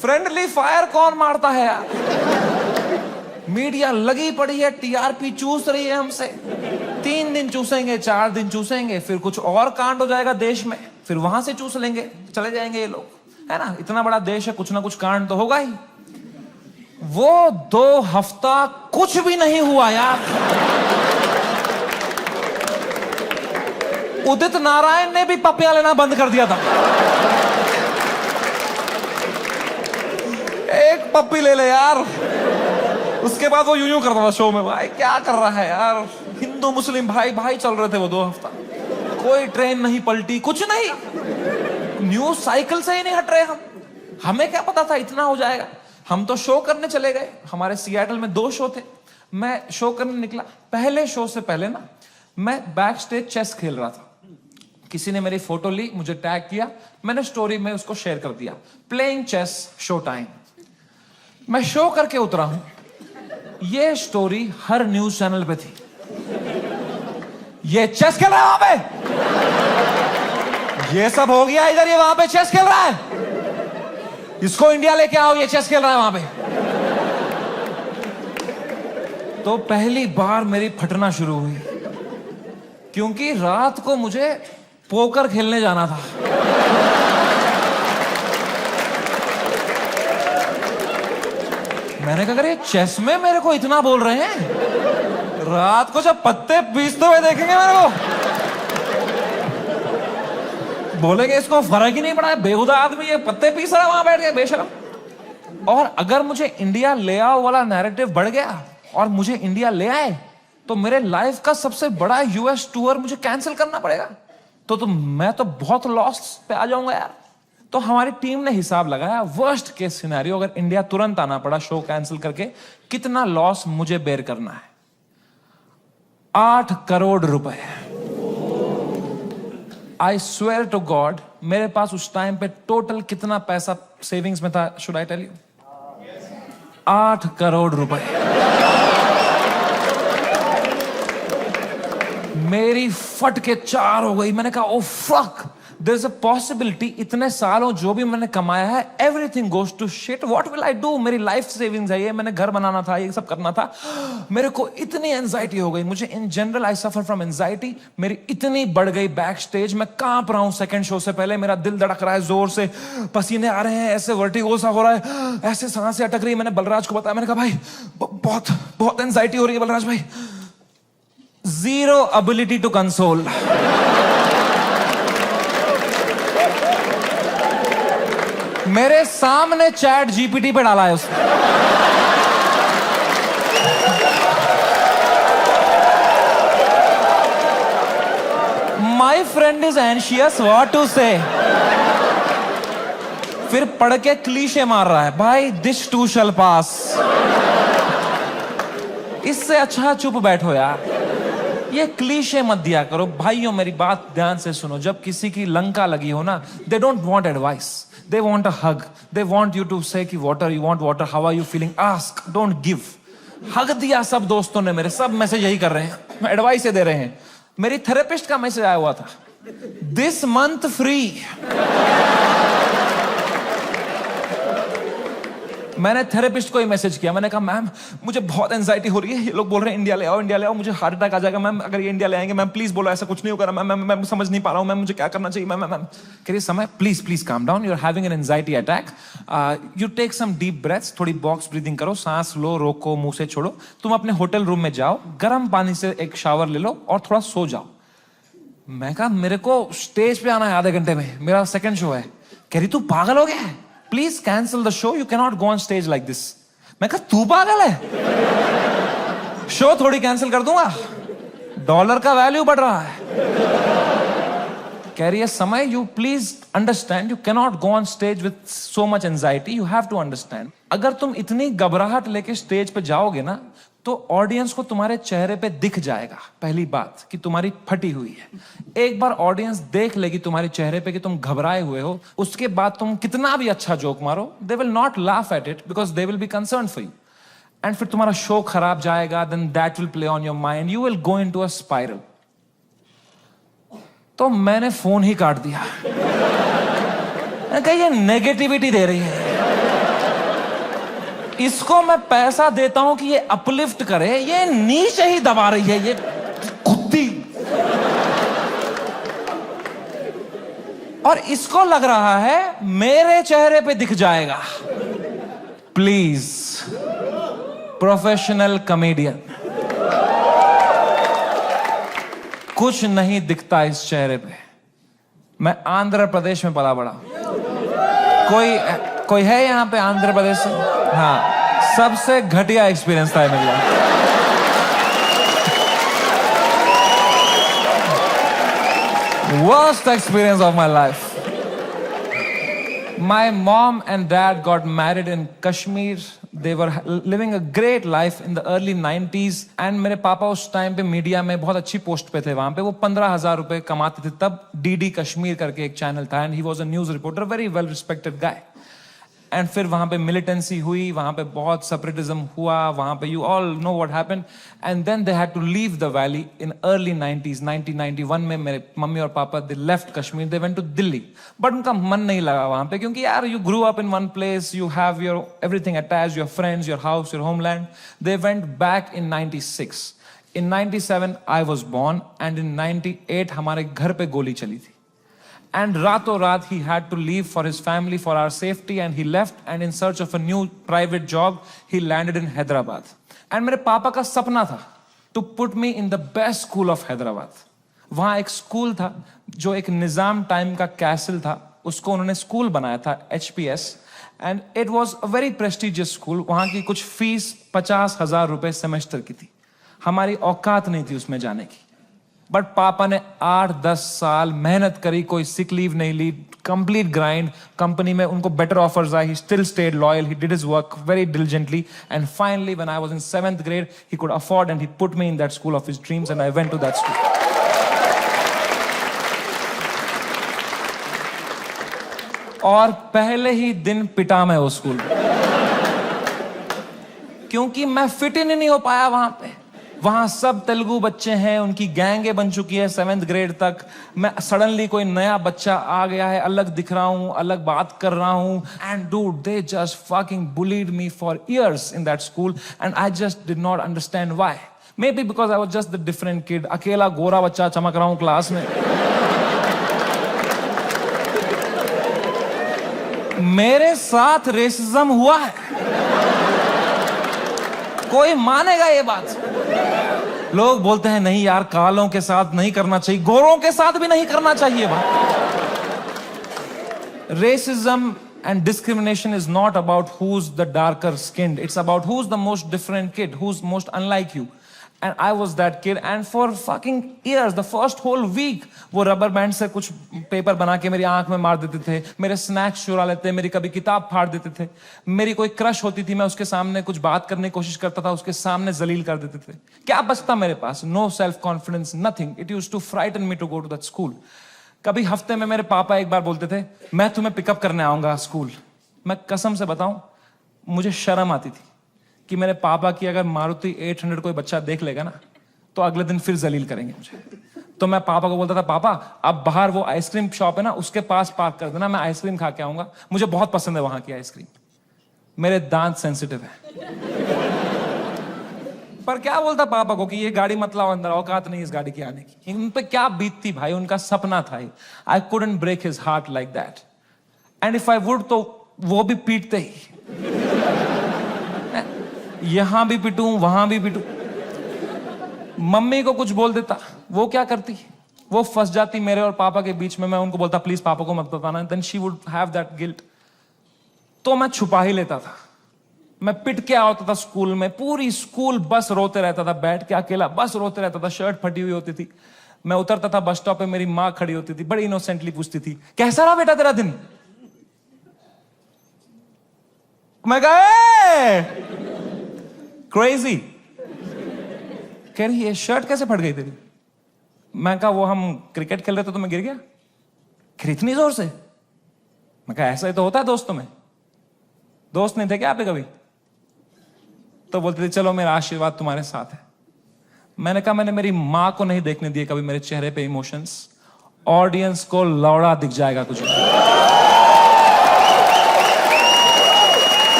Friendly fire कौन मारता है यार? मीडिया लगी पड़ी है, टीआरपी चूस रही है हमसे। 3 दिन चूसेंगे, 4 दिन चूसेंगे, फिर कुछ और कांड हो जाएगा देश में, फिर वहां से चूस लेंगे, चले जाएंगे ये लोग, है ना? इतना बड़ा देश है, कुछ ना कुछ कांड तो होगा ही। वो 2 हफ्ता कुछ भी नहीं हुआ यार। उदित नारायण ने भी पपियां लेना बंद कर दिया था। एक पप्पी ले ले यार, उसके बाद वो यूं करता था शो में, भाई क्या कर रहा है यार? हिंदू मुस्लिम भाई भाई चल रहे थे वो 2 हफ्ता, कोई ट्रेन नहीं पलटी, कुछ नहीं, न्यूज साइकिल से ही नहीं हट रहे हम। हमें क्या पता था इतना हो जाएगा? हम तो शो करने चले गए। हमारे सियाटल में 2 शो थे, मैं शो करने निकला। पहले शो से पहले ना मैं बैक स्टेज चेस खेल रहा था। किसी ने मेरी फोटो ली, मुझे टैग किया, मैंने स्टोरी में उसको शेयर कर दिया, प्लेइंग चेस शो टाइम। मैं शो करके उतरा हूं, ये स्टोरी हर न्यूज चैनल पे थी। ये चेस खेल रहा है वहां पे, ये सब हो गया इधर, ये वहां पे चेस खेल रहा है, इसको इंडिया लेके आओ, ये चेस खेल रहा है वहां पे। तो पहली बार मेरी फटना शुरू हुई, क्योंकि रात को मुझे पोकर खेलने जाना था। मैंने कहा अरे चेस में मेरे को इतना बोल रहे हैं, रात को जब पत्ते पीसते हुए देखेंगे मेरे को, बोलेंगे इसको फर्क ही नहीं पड़ा है, बेहुदा आदमी ये पत्ते पीस रहा है वहां बैठ के, बेशरम। और अगर मुझे इंडिया ले आओ वाला नैरेटिव बढ़ गया और मुझे इंडिया ले आए, तो मेरे लाइफ का सबसे बड़ा यूएस टूर मुझे कैंसिल करना पड़ेगा। तो मैं तो बहुत लॉस पे आ जाऊंगा यार। तो हमारी टीम ने हिसाब लगाया, वर्स्ट केस सिनेरियो अगर इंडिया तुरंत आना पड़ा शो कैंसिल करके, कितना लॉस मुझे बेयर करना है? 8 करोड़ रुपए। आई स्वेयर टू गॉड, मेरे पास उस टाइम पे टोटल कितना पैसा सेविंग्स में था, should I tell you? 8 crore रुपए। मेरी फट के 4 हो गई। मैंने कहा oh fuck, there is a possibility इतने सालों जो भी मैंने कमाया है everything goes to shit, what will I do? मेरी लाइफ सेविंग्स है ये, मैंने घर बनाना था, ये सब करना था। मेरे को इतनी एंजाइटी हो गई। मुझे in general I suffer from anxiety. मेरी इतनी बढ़ गई बैक स्टेज, मैं कांप रहा हूं सेकंड शो से पहले, मेरा दिल धड़क रहा है जोर से, पसीने आ रहे हैं, ऐसे वर्टिगो सा हो रहा है, ऐसे सांसें अटक रही है। मैंने बलराज को बताया, मैंने कहा भाई बहुत बहुत एंजाइटी हो रही है बलराज भाई। Zero ability to console. मेरे सामने चैट जीपीटी पे डाला है उसने। My friend is anxious, what to say? फिर पढ़ के क्लीशे मार रहा है, भाई this too shall pass. इससे अच्छा चुप बैठो यार, ये क्लीशे मत दिया करो। भाइयों मेरी बात ध्यान से सुनो, जब किसी की लंका लगी हो ना, they don't want advice, they want a hug, they want you to say कि water, you want water, how are you feeling, ask, don't give. Hug दिया सब दोस्तों ने मेरे, सब मैसेज यही कर रहे हैं, एडवाइस दे रहे हैं। मेरी थेरेपिस्ट का मैसेज आया हुआ था, दिस मंथ फ्री। मैंने थेरेपिस्ट को ही मैसेज किया, मैंने कहा मैम मुझे बहुत एंजाइटी हो रही है, ये लोग बोल रहे हैं इंडिया ले आओ, इंडिया ले आओ, मुझे हार्ट अटैक आ जाएगा मैम अगर ये इंडिया ले आएंगे, मैम प्लीज बोलो ऐसा कुछ नहीं होगा मैम, मैं समझ नहीं पा रहा हूँ मैम, मुझे क्या करना चाहिए मैम। मैम कह रही Samay please calm down, you are having an anxiety attack, you take some deep breaths, थोड़ी बॉक्स ब्रीदिंग करो, सांस लो, रोको, मुंह से छोड़ो, तुम अपने होटल रूम में जाओ, गर्म पानी से एक शावर ले लो और थोड़ा सो जाओ। मैं कहा मेरे को स्टेज पे आना है आधे घंटे में, मेरा सेकंड शो है। कह रही तू पागल हो गया है, please cancel the show, you can not go on stage like this. मैं कहा तू पागल है, शो थोड़ी कैंसिल कर दूंगा, डॉलर का वैल्यू बढ़ रहा है। कह रही है Samay you please understand, you can not go on stage with so much anxiety, you have to understand. अगर तुम इतनी घबराहट लेके स्टेज पे जाओगे ना, तो ऑडियंस को तुम्हारे चेहरे पे दिख जाएगा पहली बात कि तुम्हारी फटी हुई है। एक बार ऑडियंस देख लेगी तुम्हारे चेहरे पे कि तुम घबराए हुए हो, उसके बाद तुम कितना भी अच्छा जोक मारो, they will not laugh at it because they will be concern for you, and फिर तुम्हारा शो खराब जाएगा, then that will play on your mind, you will go into a spiral. तो मैंने फोन ही काट दिया। मैंने कहा ये नेगेटिविटी दे रही है, इसको मैं पैसा देता हूं कि ये अपलिफ्ट करे, ये नीचे ही दबा रही है, ये कुत्ती। और इसको लग रहा है मेरे चेहरे पे दिख जाएगा। प्लीज प्रोफेशनल कॉमेडियन, कुछ नहीं दिखता इस चेहरे पे। मैं आंध्र प्रदेश में पला बड़ा। कोई है यहां पे आंध्र प्रदेश से? हाँ, सबसे घटिया एक्सपीरियंस था मेरे लिए। Worst experience of my life. My mom and dad got married in Kashmir. They were living a great life in the early 90s. And मेरे पापा उस टाइम पे मीडिया में बहुत अच्छी पोस्ट पे थे वहां पे। वो 15,000 रुपए कमाते थे तब। DD कश्मीर करके एक चैनल था and he was a news reporter, very well respected guy. And फिर वहां पे मिलिटेंसी हुई, वहां पे बहुत सेपरेटिज्म हुआ, वहां पे you all know what happened, and then they had to leave the valley in early 90s। 1991 में मेरे मम्मी और papa they left Kashmir, they went to Delhi, but उनका मन नहीं लगा वहां पे, क्योंकि यार you grew up in one place, you have your everything attached, your friends, your house, your homeland. They went back in 96। In 97 I was born and in 98 हमारे घर पे गोली चली थी। And rato raat he had to leave for his family, for our safety, and he left, and in search of a new private job, he landed in Hyderabad. And मेरे पापा का सपना था to put me in the best school of Hyderabad. वहाँ एक school था जो एक निजाम टाइम का कैसल था, उसको उन्होंने स्कूल बनाया था, HPS, and it was a very prestigious school. वहाँ की कुछ फीस 50,000 रुपए सेमेस्टर की थी, हमारी औकात नहीं थी उसमें जाने की। बट पापा ने 8-10 साल मेहनत करी, कोई सिक लीव नहीं ली, कंप्लीट ग्राइंड. कंपनी में उनको बेटर ऑफर्स आई. He still stayed loyal. He did his work very diligently. And finally when I was in 7th grade, he could afford and he put me in that school of his dreams and I went to that school. और पहले ही दिन पिटा मैं उस school में, क्योंकि मैं fit in नहीं हो पाया वहां पे. वहां सब तेलुगु बच्चे हैं, उनकी गैंगें बन चुकी है 7th grade तक. मैं सडनली कोई नया बच्चा आ गया है, अलग दिख रहा हूं, अलग बात कर रहा हूं. And dude, they just fucking bullied me for years in that school and I just did not understand why. May be because I was just the different kid. अकेला गोरा बच्चा चमक रहा हूं क्लास में. मेरे साथ रेसिज्म हुआ है, कोई मानेगा ये बात? लोग बोलते हैं नहीं यार, कालों के साथ नहीं करना चाहिए, गोरों के साथ भी नहीं करना चाहिए. बात racism and discrimination is not about who's the darker skinned. It's about who's the most different kid, who's most unlike you. And I was that kid. And for fucking years, the first whole week, वो rubber band से कुछ paper बना के मेरी आंख में मार देते थे, मेरे स्नैक्स चुरा लेते, मेरी कभी किताब फाड़ देते थे. मेरी कोई क्रश होती थी, मैं उसके सामने कुछ बात करने की कोशिश करता था, उसके सामने जलील कर देते थे. क्या बचता मेरे पास? No self confidence, nothing. It used to frighten me to go to that school. कभी हफ्ते में मेरे पापा एक बार बोलते थे, मैं तुम्हें पिकअप करने आऊंगा स्कूल. मैं कसम से बताऊं, मुझे शर्म आती थी कि मेरे पापा की अगर मारुति 800 कोई बच्चा देख लेगा ना, तो अगले दिन फिर जलील करेंगे मुझे. तो मैं पापा को बोलता था, पापा अब बाहर वो आइसक्रीम शॉप है ना, उसके पास पार्क कर देना, मैं आइसक्रीम खा के आऊंगा, मुझे बहुत पसंद है वहां की आइसक्रीम. मेरे दांत सेंसिटिव है. पर क्या बोलता पापा को कि ये गाड़ी मत लाओ अंदर, औकात नहीं इस गाड़ी की आने की. उन पे क्या बीतती भाई, उनका सपना था. I couldn't break his heart like that. And if I would, तो वो भी पीटते ही. यहां भी पिटूं, वहां भी पिटूं. मम्मी को कुछ बोल देता, वो क्या करती, वो फंस जाती मेरे और पापा के बीच में. मैं उनको बोलता प्लीज पापा को मत बताना. Then she would have that guilt. तो मैं छुपा ही लेता था. मैं पिट के आता था स्कूल में. पूरी स्कूल बस रोते रहता था, बैठ के अकेला बस रोते रहता था. शर्ट फटी हुई होती थी. मैं उतरता था बस स्टॉप पे, मेरी माँ खड़ी होती थी, बड़ी इनोसेंटली पूछती थी, कैसा रहा बेटा तेरा दिन? मैं कहा क्रेजी. कह रही ये शर्ट कैसे फट गई तेरी? मैं कहा वो हम क्रिकेट खेल रहे थे तो मैं गिर गया. इतनी जोर से? मैं कहा ऐसा ही तो होता है दोस्तों में. दोस्त नहीं थे क्या आपके कभी? तो बोलते थे चलो मेरा आशीर्वाद तुम्हारे साथ है. मैंने कहा मैंने मेरी मां को नहीं देखने दिए कभी मेरे चेहरे पे इमोशंस. ऑडियंस को लौड़ा दिख जाएगा कुछ.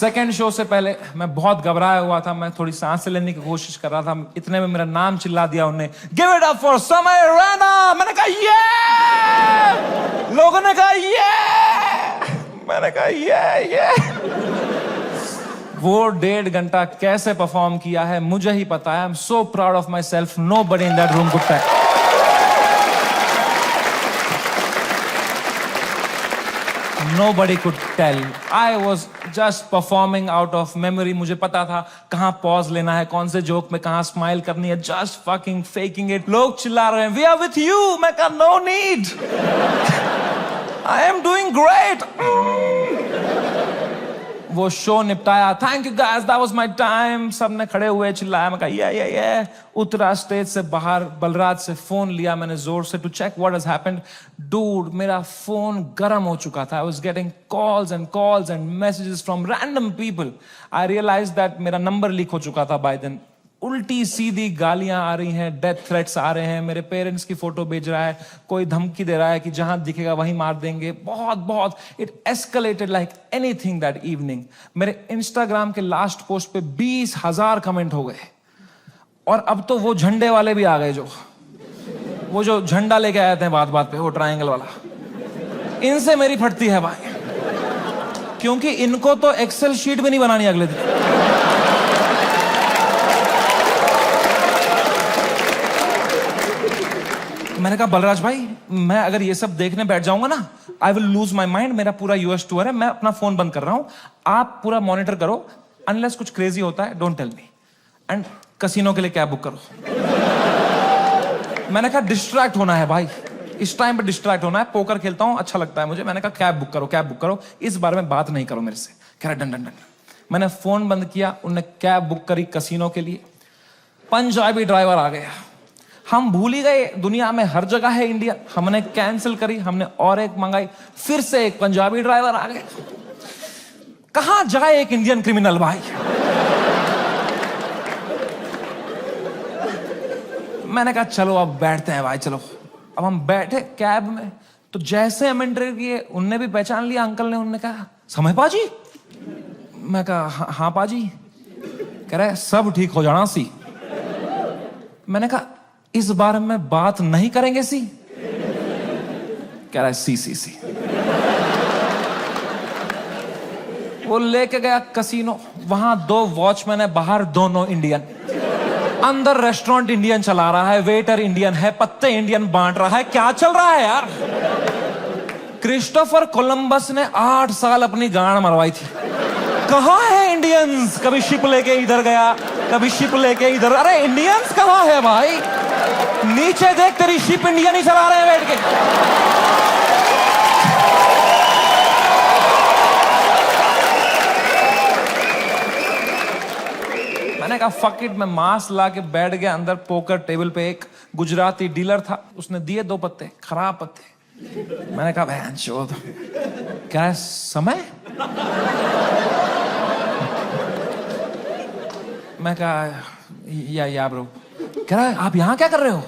सेकेंड शो से पहले मैं बहुत घबराया हुआ था. मैं थोड़ी सांस लेने की कोशिश कर रहा था. इतने में मेरा नाम चिल्ला दिया उन्होंने, गिव इट अप फॉर समय रैना. मैंने कहा ये. लोगों ने कहा ये. मैंने कहा ये. वो 1.5 घंटा कैसे परफॉर्म किया है मुझे ही पता है. I am so proud of myself. Nobody in that room could tell. Nobody could tell. I was just performing out of memory. मुझे पता था कहाँ पॉज लेना है, कौन से जोक में कहाँ स्माइल करनी है. Just fucking faking it. लोग चिल्ला रहे हैं, We are with you. मैं कहा No need. I am doing great. वो शो निपटाया. Thank you guys. That was my time. सबने खड़े हुए चिल्लाया. मैं कहा yeah. उतरा स्टेज से बाहर. बलराज से फोन लिया मैंने जोर से to check what has happened. Dude, मेरा फोन गर्म हो चुका था. I was getting calls and messages from random people. I realized that मेरा नंबर लीक हो चुका था by then. उल्टी सीधी गालियां आ रही हैं, डेथ थ्रेट्स आ रहे हैं. मेरे पेरेंट्स की फोटो भेज रहा है, कोई धमकी दे रहा है कि जहां दिखेगा वहीं मार देंगे. बहुत it escalated like anything that evening. मेरे इंस्टाग्राम के लास्ट पोस्ट पे 20,000 कमेंट हो गए. और अब तो वो झंडे वाले भी आ गए, वो जो झंडा लेके आए थे बात पे, वो ट्रायंगल वाला. इनसे मेरी फटती है भाई, क्योंकि इनको तो एक्सेल शीट भी नहीं बनानी अगले दिन. मैंने कहा बलराज भाई, मैं अगर ये सब देखने बैठ जाऊंगा ना, I will lose my mind. मेरा पूरा यूएस टूर है, मैं अपना फोन बंद कर रहा हूं, आप पूरा मॉनिटर करो, अनलेस कुछ क्रेजी होता है don't tell me, and casino के लिए कैब बुक करो। मैंने कहा डिस्ट्रैक्ट होना है भाई, इस टाइम पे डिस्ट्रैक्ट होना है, पोकर खेलता हूं, अच्छा लगता है मुझे। मैंने कहा कैब बुक करो, कैब बुक करो, इस बारे में बात नहीं करो मेरे से। कह रहा डन डन डन। मैंने फोन बंद किया, उनने कैब बुक करी कसिनो के लिए। पंजाबी ड्राइवर आ गया, हम भूल ही गए दुनिया में हर जगह है इंडियन। हमने कैंसिल करी, हमने और एक मंगाई, फिर से एक पंजाबी ड्राइवर आ गया। कहां जाए एक इंडियन क्रिमिनल भाई। मैंने कहा चलो अब बैठते हैं भाई, चलो। अब हम बैठे कैब में, तो जैसे हम एंटर किए, उनने भी पहचान लिया अंकल ने। उनने कहा समय पाजी। मैं कहा हाँ पाजी। कह रहे सब ठीक हो जाना सी। मैंने कहा इस बारे में बात नहीं करेंगे सी। कह रहा है सी। वो लेके गया कसिनो, वहां 2 वॉचमैन है, बाहर दोनों इंडियन। अंदर रेस्टोरेंट इंडियन चला रहा है, वेटर इंडियन है, पत्ते इंडियन बांट रहा है। क्या चल रहा है यार। क्रिस्टोफर कोलंबस ने 8 साल अपनी गांड मरवाई थी। कहां है इंडियंस। कभी शिप लेके इधर गया, कभी शिप लेके इधर। अरे इंडियंस कहां है भाई। नीचे देख, तेरी शिप इंडियन ही चला रहे हैं बैठ के। मैंने कहा फक इट, मैं मास्क ला के बैठ गया अंदर पोकर टेबल पे। एक गुजराती डीलर था, उसने दिए 2 पत्ते, खराब पत्ते। मैंने कहा बहन चोद, क्या है समय। मैं कहा या ब्रो। कह रहा है आप यहां क्या कर रहे हो।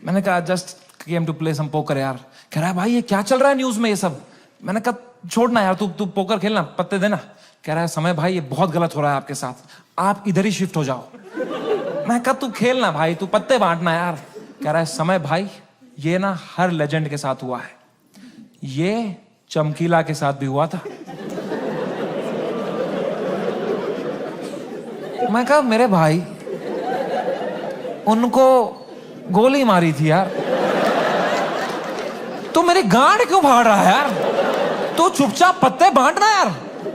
मैंने कहा just came to play some poker यार। कह रहा है भाई ये क्या चल रहा है न्यूज में ये सब। मैंने कहा छोड़ना यार, तू पोकर खेलना, पत्ते देना। कह रहा है समय भाई ये बहुत गलत हो रहा है आपके साथ, आप इधर ही शिफ्ट हो जाओ। मैं कहा तू खेलना भाई, तू पत्ते बांटना यार। कह रहा है समय भाई ये ना हर लेजेंड के साथ हुआ है, ये चमकीला के साथ भी हुआ था। मैं कहा मेरे भाई उनको गोली मारी थी यार, तू मेरी गांड क्यों फाड़ रहा है यार। तू चुपचाप पत्ते बांटना यार।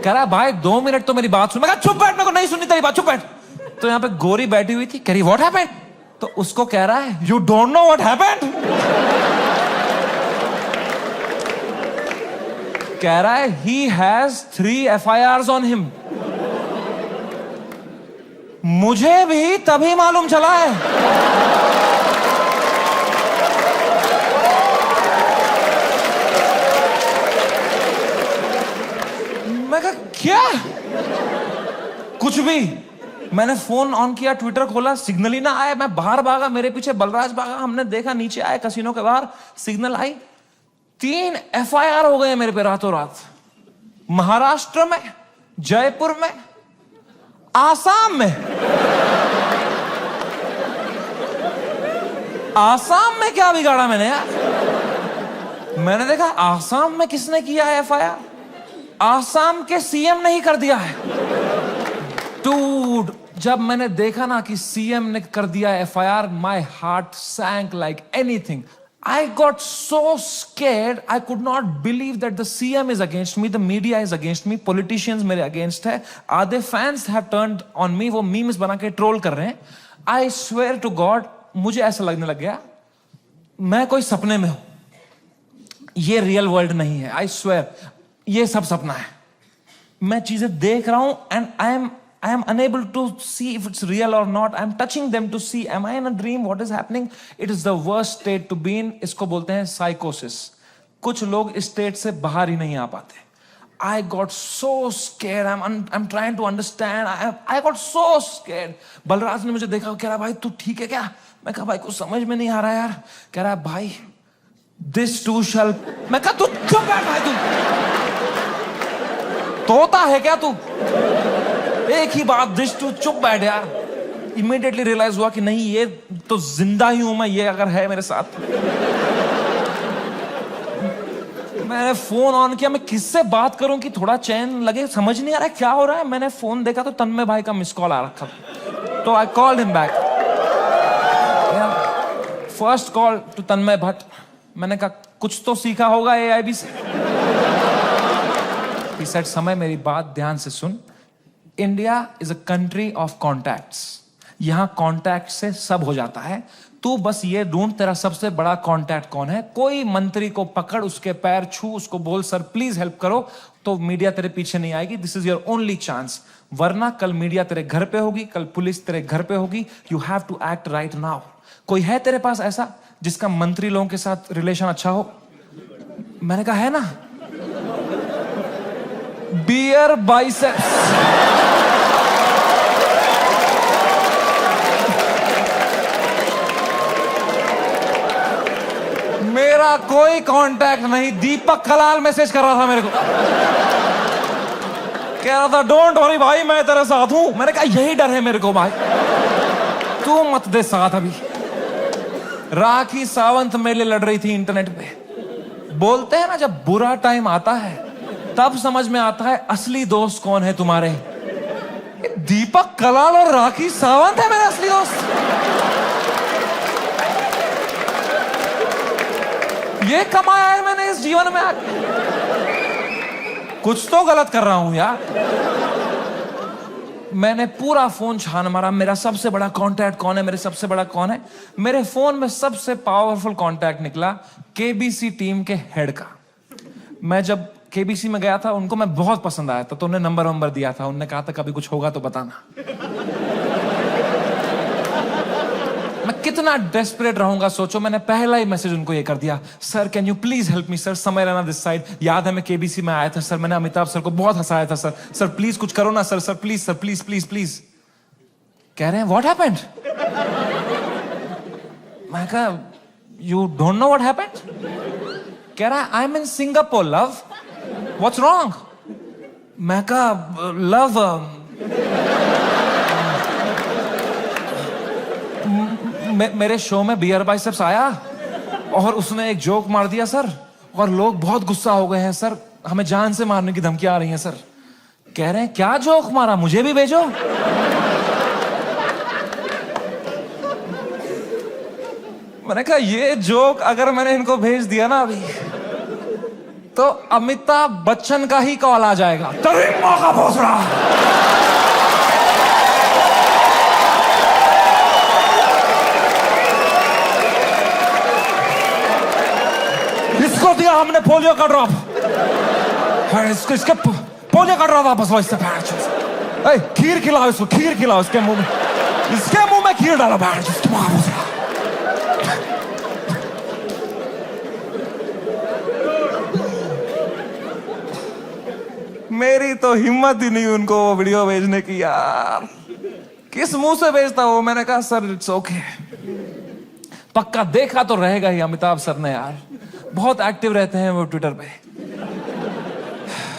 कह रहा है भाई 2 मिनट तो मेरी बात सुन। मैं कहा चुप बैठ, मेरे को नहीं सुननी तेरी बात, चुप बैठ। तो यहाँ पे गोरी बैठी हुई थी, कह रही व्हाट हैपेंड। तो उसको कह रहा है you don't know what happened. कह रहा है he has 3 FIRs on him. मुझे भी तभी मालूम चला है। मैं कहा क्या। कुछ भी। मैंने फोन ऑन किया, ट्विटर खोला, सिग्नल ही ना आया। मैं बाहर भागा, मेरे पीछे बलराज भागा। हमने देखा नीचे आए कसिनो के बाहर, सिग्नल आई। 3 FIR हो गए मेरे पे रातों रात। महाराष्ट्र में, जयपुर में, आसाम में। आसाम में क्या बिगाड़ा मैंने यार। मैंने देखा आसाम में किसने किया है FIR। आसाम के CM ने ही कर दिया है। डूड, जब मैंने देखा ना कि CM ने कर दिया FIR, my heart sank like anything. I got so scared, I could not believe that the CM is against me, the media is against me, politicians मेरे against है, आधे fans have turned on me, वो memes बना के troll कर रहे हैं। I swear to God, मुझे ऐसा लगने लग गया मैं कोई सपने में हूं, ये रियल वर्ल्ड नहीं है। I swear, ये सब सपना है। मैं चीजें देख रहा हूं and I am unable to see if it's real or not. I am touching them to see, am I in a dream? What is happening? It is the worst state to be in. इसको बोलते हैं psychosis. कुछ लोग इस state से बाहर ही नहीं आ पाते। I got so scared. I'm trying to understand. I got so scared. Balraj ने मुझे देखा, कह रहा भाई तू ठीक है क्या। मैं कहा भाई कुछ समझ में नहीं आ रहा यार। कह रहा भाई this too shall। मैं कहा तू चुप बैठ भाई, तू तोता है क्या तू। एक ही बात, दिस टू, चुप बैठ यार। इमीडिएटली रियलाइज हुआ कि नहीं ये तो जिंदा ही हूं मैं, ये अगर है मेरे साथ। मैंने फोन ऑन किया, मैं किससे बात करूं कि थोड़ा चैन लगे, समझ नहीं आ रहा है क्या हो रहा है। मैंने फोन देखा तो तन्मय भाई का मिस कॉल आ रखा था, तो I called him back. First call to Tanmay Bhatt. मैंने कहा कुछ तो सीखा होगा AIB से. He said, समय मेरी बात ध्यान से सुन. India is a country of contacts. यहां कॉन्टैक्ट से सब हो जाता है. तू बस ये ढूंढ तेरा सबसे बड़ा कॉन्टैक्ट कौन है. कोई मंत्री को पकड़, उसके पैर छू, उसको बोल सर प्लीज हेल्प करो, तो मीडिया तेरे पीछे नहीं आएगी. This is your only chance. वरना कल मीडिया तेरे घर पे होगी, कल पुलिस तेरे घर पे होगी. You have to act right now. कोई है तेरे पास ऐसा जिसका मंत्री लोगों के साथ रिलेशन अच्छा हो? मैंने कहा है ना, बियर बाइसेप्स. मेरा कोई कांटेक्ट नहीं. दीपक कलाल मैसेज कर रहा था मेरे को, कह रहा था डोंट वरी भाई मैं तेरे साथ हूं. मैंने कहा यही डर है मेरे को भाई, तू मत दे साथ. अभी राखी सावंत मेरे लिए लड़ रही थी इंटरनेट पे. बोलते हैं ना जब बुरा टाइम आता है तब समझ में आता है असली दोस्त कौन है तुम्हारे. दीपक कलाल और राखी सावंत है मेरे असली दोस्त. ये कमाया है मैंने इस जीवन में आके. कुछ तो गलत कर रहा हूं यार. मैंने पूरा फोन छान मारा, मेरा सबसे बड़ा कांटेक्ट कौन है, मेरे सबसे बड़ा कौन है. मेरे फोन में सबसे पावरफुल कांटेक्ट निकला KBC टीम के हेड का. मैं जब KBC में गया था, उनको मैं बहुत पसंद आया था, तो उन्हें नंबर दिया था. उन्होंने कहा था कभी कुछ होगा तो बताना. मैं कितना डेस्परेट रहूंगा सोचो. मैंने पहला ही मैसेज उनको ये कर दिया, sir can you please help me sir, समय रहना दिस साइड. याद है मैं KBC में आया था सर, मैंने अमिताभ सर को बहुत हंसाया था सर. सर प्लीज कुछ करो ना sir. Sir please sir, please please please. कह रहे हैं व्हाट हैपेंड. मैं कहा you don't know what happened. कह रहा है I M in Singapore love, what's wrong. मैं कहा लव मेरे शो में बियर बाइसेप्स आया और उसने एक जोक मार दिया सर, और लोग बहुत गुस्सा हो गए हैं सर, हमें जान से मारने की धमकियां आ रही हैं सर. कह रहे हैं क्या जोक मारा, मुझे भी भेजो. मैंने कहा ये जोक अगर मैंने इनको भेज दिया ना अभी, तो अमिताभ बच्चन का ही कॉल आ जाएगा. तभी मौका पहुंच रहा. इसको दिया हमने पोलियो का ड्रॉप. इसके पोलियो का ड्रॉप वापस लो. इससे खीर खिलाओ इसको, खीर खिलाओ इसके मुंह में. इसके मुंह में खीर डालो. मेरी तो हिम्मत ही नहीं उनको वो वीडियो भेजने की यार. किस मुंह से भेजता वो. मैंने कहा सर इट्स ओके. पक्का देखा तो रहेगा ही अमिताभ सर ने यार, बहुत एक्टिव रहते हैं वो ट्विटर पे.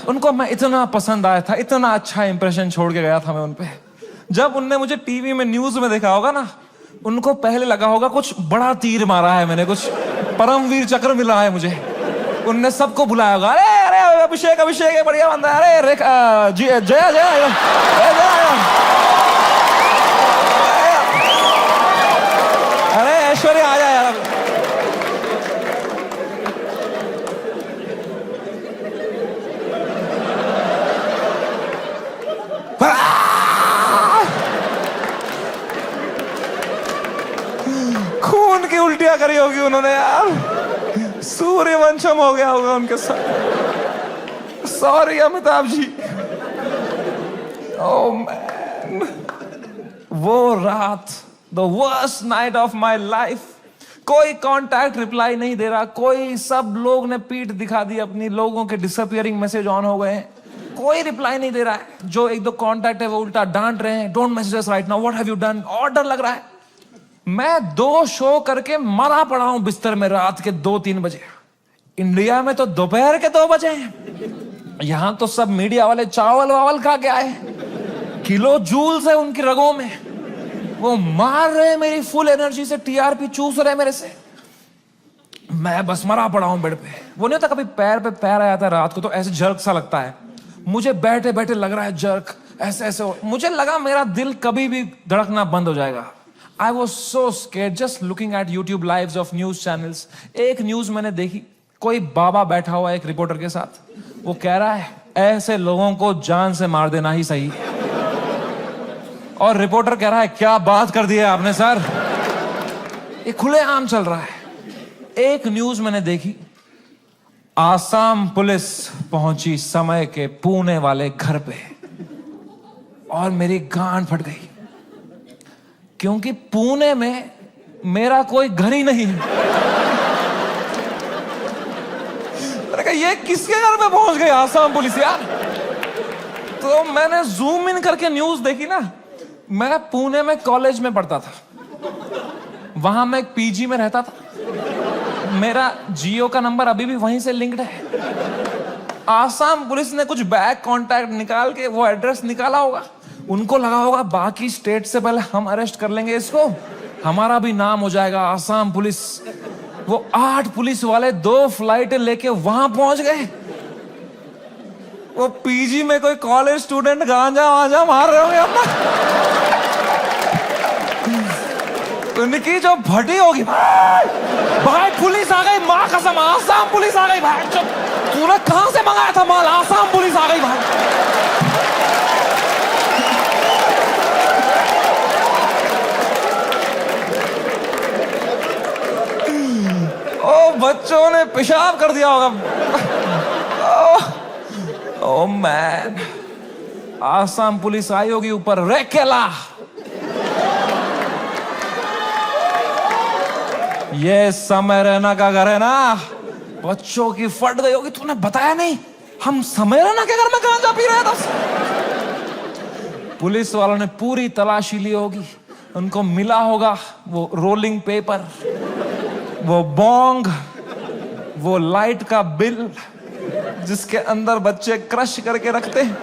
उनको मैं इतना पसंद आया था, इतना अच्छा इंप्रेशन छोड़ के गया था मैं उन पे. जब उनने मुझे टीवी में न्यूज में देखा होगा ना, उनको पहले लगा होगा कुछ बड़ा तीर मारा है मैंने, कुछ परमवीर चक्र मिला है मुझे. उनने सबको बुलाया होगा, अरे अरे अभिषेक अभिषेक बढ़िया बंदा है, अरे जया जया अरे ऐश्वर्या आ जाए यार. खून की उल्टियां करी होगी उन्होंने यार. सूर्यवंशम हो गया होगा उनके साथ. Sorry Amitabh ji. Oh man, वो रात, the worst night of my life. कोई कांटेक्ट रिप्लाई नहीं दे रहा, कोई, सब लोग ने पीठ दिखा दी अपनी. लोगों के डिसअपियरिंग मैसेज ऑन हो गए हैं, कोई रिप्लाई नहीं दे रहा है. जो एक दो कांटेक्ट है वो उल्टा डांट रहे हैं, don't message us right now, what have you done. और डर लग रहा है. मैं 2 शो करके मरा पड़ा हूं बिस्तर में रात के 2-3 बजे. इंडिया में तो दोपहर के 2 बजे हैं. यहां तो सब मीडिया वाले चावल वावल खा के आए, किलो जूल्स है उनकी रगों में. वो मार रहे मेरी फुल एनर्जी से, TRP चूस रहे मेरे से. मैं बस मरा पड़ा हूं बेड पे. वो नहीं होता कभी पैर पे पैर आया था रात को तो ऐसे जर्क सा लगता है. मुझे बैठे बैठे लग रहा है जर्क, ऐसे ऐसे. मुझे लगा मेरा दिल कभी भी धड़कना बंद हो जाएगा. I was so scared just looking at YouTube lives of news channels. एक न्यूज मैंने देखी, कोई बाबा बैठा हुआ है एक रिपोर्टर के साथ, वो कह रहा है ऐसे लोगों को जान से मार देना ही सही है। और रिपोर्टर कह रहा है क्या बात कर दी है आपने सर। ये खुलेआम चल रहा है। एक न्यूज मैंने देखी, आसाम पुलिस पहुंची समय के पुणे वाले घर पे, और मेरी गांड फट गई, क्योंकि पुणे में मेरा कोई घर ही नहीं। मैंने कहा ये किसके घर में पहुंच गई आसाम पुलिस यार। तो मैंने जूम इन करके न्यूज देखी ना। मैं पुणे में कॉलेज में पढ़ता था, वहां मैं एक पीजी में रहता था, मेरा जियो का नंबर अभी भी वहीं से लिंक्ड है। आसाम पुलिस ने कुछ बैक कांटेक्ट निकाल के वो एड्रेस निकाला होगा, उनको लगा होगा बाकी स्टेट से पहले हम अरेस्ट कर लेंगे इसको, हमारा भी नाम हो जाएगा आसाम पुलिस। वो 8 पुलिस वाले 2 फ्लाइट लेके वहां पहुंच गए। वो पीजी में कोई कॉलेज स्टूडेंट गांजा वांजा मार रहे होंगे अपना। उनकी जो भटी होगी, भाई पुलिस आ गई, माँ कसम आसाम पुलिस आ गई। भाई तूने कहां से मंगाया था माल, आसाम पुलिस आ गई भाई। ओ बच्चों ने पेशाब कर दिया होगा। ओ मैन, आसाम पुलिस आई होगी ऊपर, रेकेला ये समय रैना का घर है ना, बच्चों की फट गई होगी। तूने बताया नहीं, हम समय रैना के घर में गांजा पी रहे थे। पुलिस वालों ने पूरी तलाशी ली होगी, उनको मिला होगा वो रोलिंग पेपर, वो बोंग, वो लाइट का बिल जिसके अंदर बच्चे क्रश करके रखते हैं।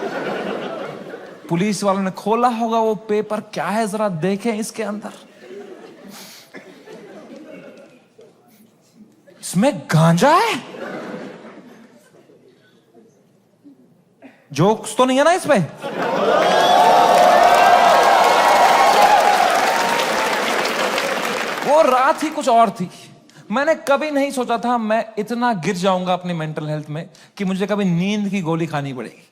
पुलिस वालों ने खोला होगा वो पेपर, क्या है जरा देखें इसके अंदर। इसमें गांजा है। जोक्स तो नहीं है ना इसमें। वो रात ही कुछ और थी। मैंने कभी नहीं सोचा था मैं इतना गिर जाऊंगा अपनी मेंटल हेल्थ में कि मुझे कभी नींद की गोली खानी पड़ेगी।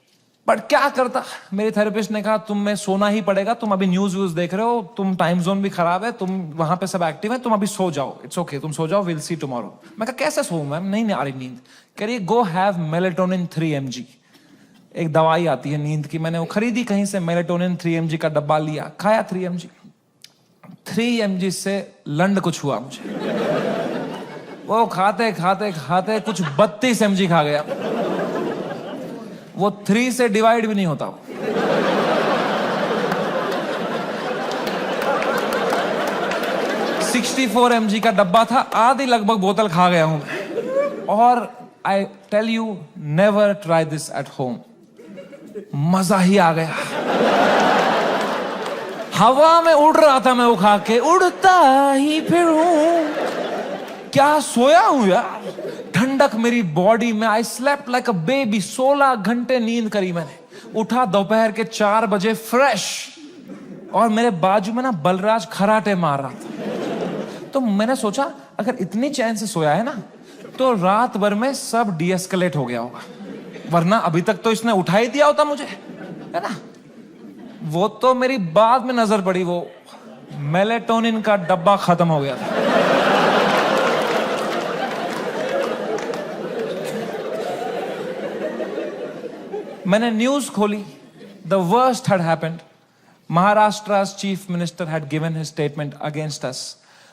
बट क्या करता, मेरे थेरेपिस्ट ने कहा तुम में सोना ही पड़ेगा, तुम अभी न्यूज व्यूज देख रहे हो, तुम टाइम जोन भी खराब है, तुम वहां पे सब एक्टिव है, तुम अभी सो जाओ, इट्स ओके, तुम सो जाओ, विल सी टुमारो। मैं कहा कैसे सोऊं मैम, नहीं आ रही नींद। कह रही गो हैव मेलेटोनिन 3 mg, एक दवाई आती है नींद की, मैंने वो खरीदी कहीं से, मेलेटोनिन 3 mg का डब्बा लिया, खाया 3 mg। 3 mg से लंड कुछ हुआ मुझे। वो खाते खाते खाते कुछ 32 mg खा गया। वो 3 से डिवाइड भी नहीं होता। 64 mg का डब्बा था, आधी लगभग बोतल खा गया हूं। और I tell you, never try this at home. मजा ही आ गया। हवा में उड़ रहा था मैं वो खा के, उड़ता ही फिरूं। क्या सोया हूं यार, ठंडक मेरी बॉडी में। I slept like a baby. 16 घंटे नींद करी मैंने। उठा दोपहर के 4 बजे फ्रेश, और मेरे बाजू में ना बलराज खराटे मार रहा था। तो मैंने सोचा अगर इतनी चैन से सोया है ना, तो रात भर में सब डीएस्केलेट हो गया होगा, वरना अभी तक तो इसने उठा ही दिया होता मुझे, है ना। वो तो मेरी बाद में नजर पड़ी, वो मेलेटोनिन का डब्बा खत्म हो गया था। मैंने न्यूज खोली, the worst had happened. Maharashtra's chief minister had given his statement against us.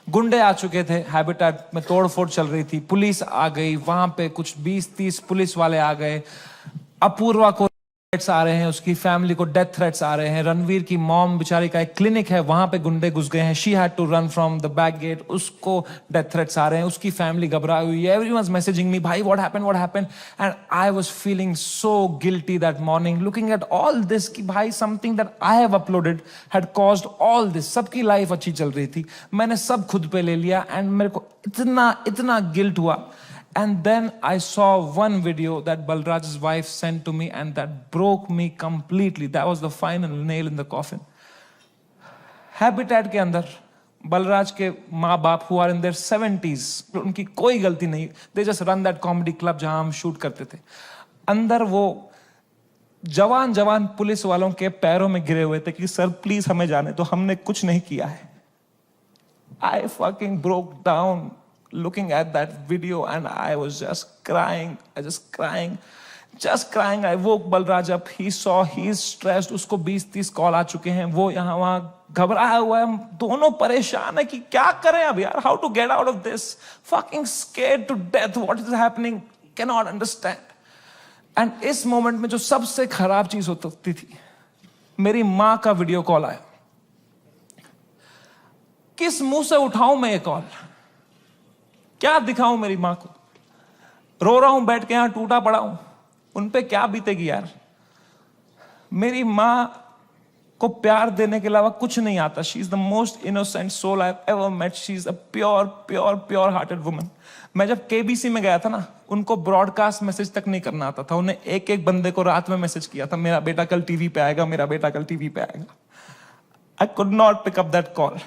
गुंडे आ चुके थे, हैबिटेट में तोड़फोड़ चल रही थी, पुलिस आ गई, वहां पे कुछ 20-30 पुलिस वाले आ गए। अपूर्वा को थ्रेट्स आ रहे हैं, उसकी फैमिली को डेथ थ्रेट्स आ रहे हैं। रणवीर की मॉम बेचारी का एक क्लिनिक है, वहां पे गुंडे घुस गए हैं, she had to run from the back gate, उसको डेथ थ्रेट्स आ रहे हैं, उसकी फैमिली घबराई हुई है। एवरीवनस मैसेजिंग मी, भाई what happened. And I was feeling so guilty that morning, looking at all this कि भाई something that I have uploaded had caused all this. सबकी लाइफ अच्छी चल रही थी, मैंने सब खुद पे ले लिया, एंड मेरे को इतना गिल्ट हुआ। And then I saw one video that Balraj's wife sent to me, and that broke me completely. That was the final nail in the coffin. Habitat के अंदर बलराज के माँ बाप हुआ इन देयर 70s, उनकी कोई गलती नहीं, they just run that comedy club जहां हम शूट करते थे। अंदर वो जवान जवान पुलिस वालों के पैरों में गिरे हुए थे कि सर प्लीज हमें जाने तो, हमने कुछ नहीं किया है। I fucking broke down looking at that video and I was just crying, just crying. I woke Balraj up, he saw, he's stressed, उसको 20-30 कॉल आ चुके हैं, वो यहाँ वहाँ घबराया हुआ है, हम दोनों परेशान है कि क्या करें अब यार, how to get out of this, fucking scared to death, what is happening, cannot understand. And इस मोमेंट में जो सबसे खराब चीज होती थी, मेरी माँ का वीडियो कॉल आया। किस मुंह से उठाऊं मैं ये कॉल, क्या दिखाऊं मेरी माँ को, रो रहा हूं बैठ के यहां टूटा पड़ा हूं, उन पे क्या बीतेगी यार। मेरी माँ को प्यार देने के अलावा कुछ नहीं आता। She is the most innocent soul I have ever met, she is a pure hearted woman. मैं जब केबीसी में गया था ना, उनको ब्रॉडकास्ट मैसेज तक नहीं करना आता था, उन्हें एक एक बंदे को रात में मैसेज किया था, मेरा बेटा कल टीवी पे आएगा, मेरा बेटा कल टीवी पे आएगा। I could not pick up that call.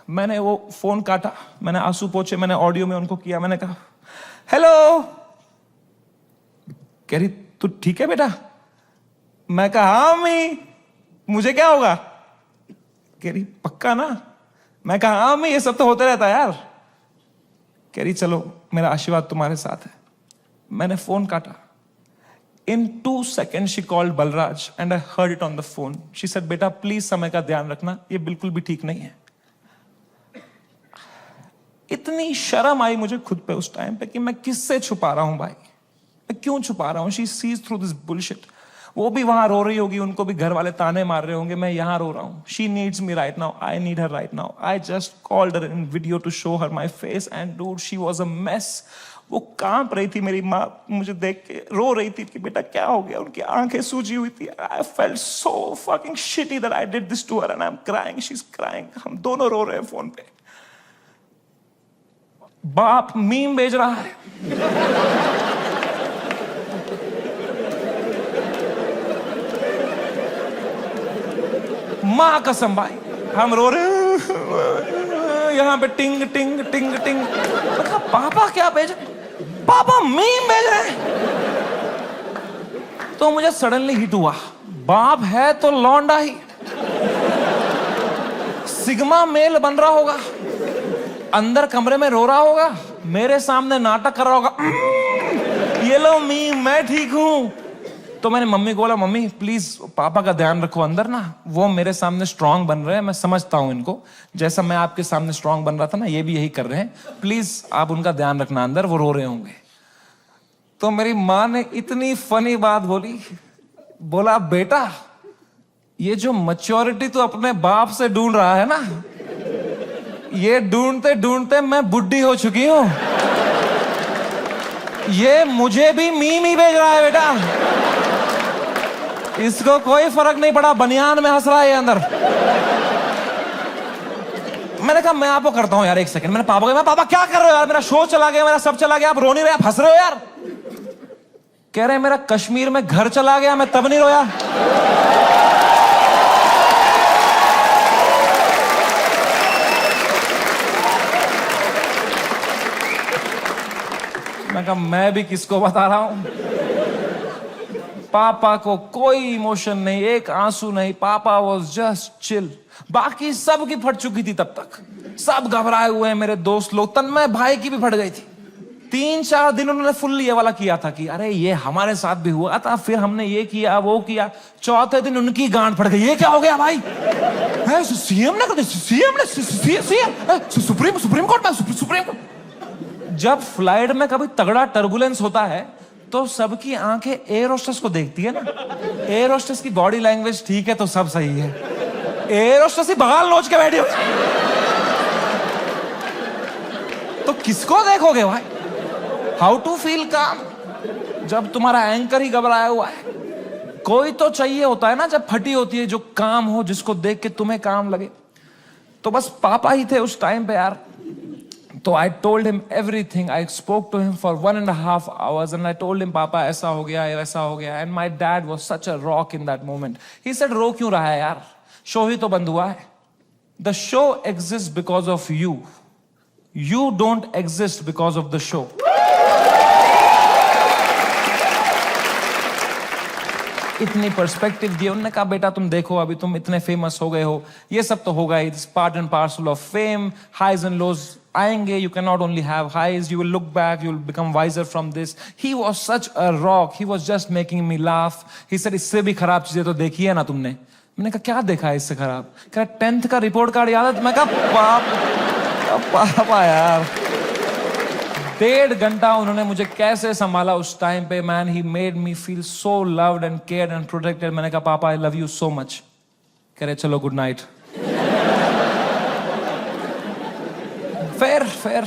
मैंने वो फोन काटा, मैंने आंसू पोंछे, मैंने ऑडियो में उनको किया, मैंने कहा हेलो। कह रही तू ठीक है बेटा? मैं कहा हाँ अम्मी, मुझे क्या होगा? कह रही पक्का ना? मैं कहा हाँ अम्मी, ये सब तो होते रहता है यार। कह रही चलो मेरा आशीर्वाद तुम्हारे साथ है। मैंने फोन काटा। In 2 seconds she called Balraj and I heard it on the phone. She said बेटा प्लीज समय का ध्यान रखना, ये बिल्कुल भी ठीक नहीं है। इतनी शर्म आई मुझे खुद पे उस टाइम पे कि मैं किससे छुपा रहा हूं भाई, मैं क्यों छुपा रहा हूं। She sees through this bullshit. वो भी वहां रो रही होगी, उनको भी घर वाले ताने मार रहे होंगे, मैं यहां रो रहा हूं। She needs me right now, I need her right now. I just called her in video to show her my face and dude she was a mess. वो कांप रही थी, मेरी माँ मुझे देख के रो रही थी कि बेटा क्या हो गया, उनकी आंखें सूजी हुई थी। I felt so fucking shitty that I did this to her and I am crying, she is crying. हम दोनों रो रहे हैं फोन पे। बाप मीम भेज रहा है, मां कसम भाई हम रो रहे हैं, यहां पे टिंग टिंग टिंग टिंग। पापा क्या भेज, पापा मीम भेज रहे हैं। तो मुझे सडनली हिट हुआ, बाप है तो लौंडा ही, सिग्मा मेल बन रहा होगा, अंदर कमरे में रो रहा होगा, मेरे सामने नाटक कर रहा होगा, ये लो मीम मैं ठीक हूं। तो मैंने मम्मी को बोला मम्मी प्लीज पापा का ध्यान रखो अंदर ना, वो मेरे सामने स्ट्रांग बन रहे हैं, मैं समझता हूं इनको, जैसा मैं आपके सामने स्ट्रांग बन रहा था ना, ये भी यही कर रहे हैं, प्लीज आप उनका ध्यान रखना अंदर, वो रो रहे होंगे। तो मेरी माँ ने इतनी फनी बात बोली, बोला बेटा ये जो मैच्योरिटी तो अपने बाप से ढूंढ रहा है ना, ये ढूंढते ढूंढते मैं बुढ़ी हो चुकी हूं, ये मुझे भी मीम ही भेज रहा है बेटा, इसको कोई फर्क नहीं पड़ा, बनियान में हंस रहा है ये अंदर। मैंने कहा मैं आपको करता हूं यार, एक सेकंड। मैंने पापा को, मैं पापा क्या कर रहे हो यार, मेरा शो चला गया, मेरा सब चला गया, आप रो नहीं रहे, आप हंस रहे हो यार। कह रहे मेरा कश्मीर में घर चला गया, मैं तब नहीं रोया। मैं कहा मैं भी किसको बता रहा हूं। पापा को कोई इमोशन नहीं, एक आंसू नहीं, पापा वॉज जस्ट चिल। बाकी सब की फट चुकी थी तब तक, सब घबराए हुए हैं मेरे दोस्त लोग, तन्मय भाई की भी फट गई थी। 3-4 दिन उन्होंने फुल ये वाला किया था कि अरे ये हमारे साथ भी हुआ था, फिर हमने ये किया वो किया। चौथे दिन उनकी गांड फट गई, ये क्या हो गया भाई, सीएम ने सुप्रीम कोर्ट में सुप्रीम कोर्ट। जब फ्लाइट में कभी तगड़ा टर्बुलेंस होता है तो सबकी आंखें एयर होस्टेस को देखती है ना, एयर होस्टेस की बॉडी लैंग्वेज ठीक है तो सब सही है, एयर होस्टेस ही बगाल नोच के बैठी हुई, तो किसको देखोगे भाई। हाउ टू फील काम, जब तुम्हारा एंकर ही घबराया हुआ है। कोई तो चाहिए होता है ना जब फटी होती है, जो काम हो, जिसको देख के तुम्हें काम लगे। तो बस पापा ही थे उस टाइम पे यार। तो I told him everything. I spoke to him for 1.5 hours and I told him पापा ऐसा हो गया, ऐसा हो गया। And my dad was such a rock in that moment. He said रो क्यों रहा है यार, शो ही तो बंद हुआ है. The show exist because of you. You don't exist because of the show. इतनी पर्सपेक्टिव दी. उन्होंने कहा बेटा तुम देखो अभी तुम इतने फेमस हो गए हो, ये सब तो होगा, it's part and parcel of fame. Highs and lows आएंगे. You can not only have highs, you will look back, you will become wiser from this. He was such a rock, he was just making me laugh. He said इससे भी खराब चीजें तो देखी है ना तुमने. मैंने कहा क्या देखा है इससे खराब? कहा 10th का रिपोर्ट कार्ड याद है? मैं कहा पापा यार. 1.5 घंटा उन्होंने मुझे कैसे संभाला उस टाइम पे. Man, he made me feel so loved and cared and protected. मैंने कहा पापा I love you so much. कह रहे चलो गुड नाइट. फिर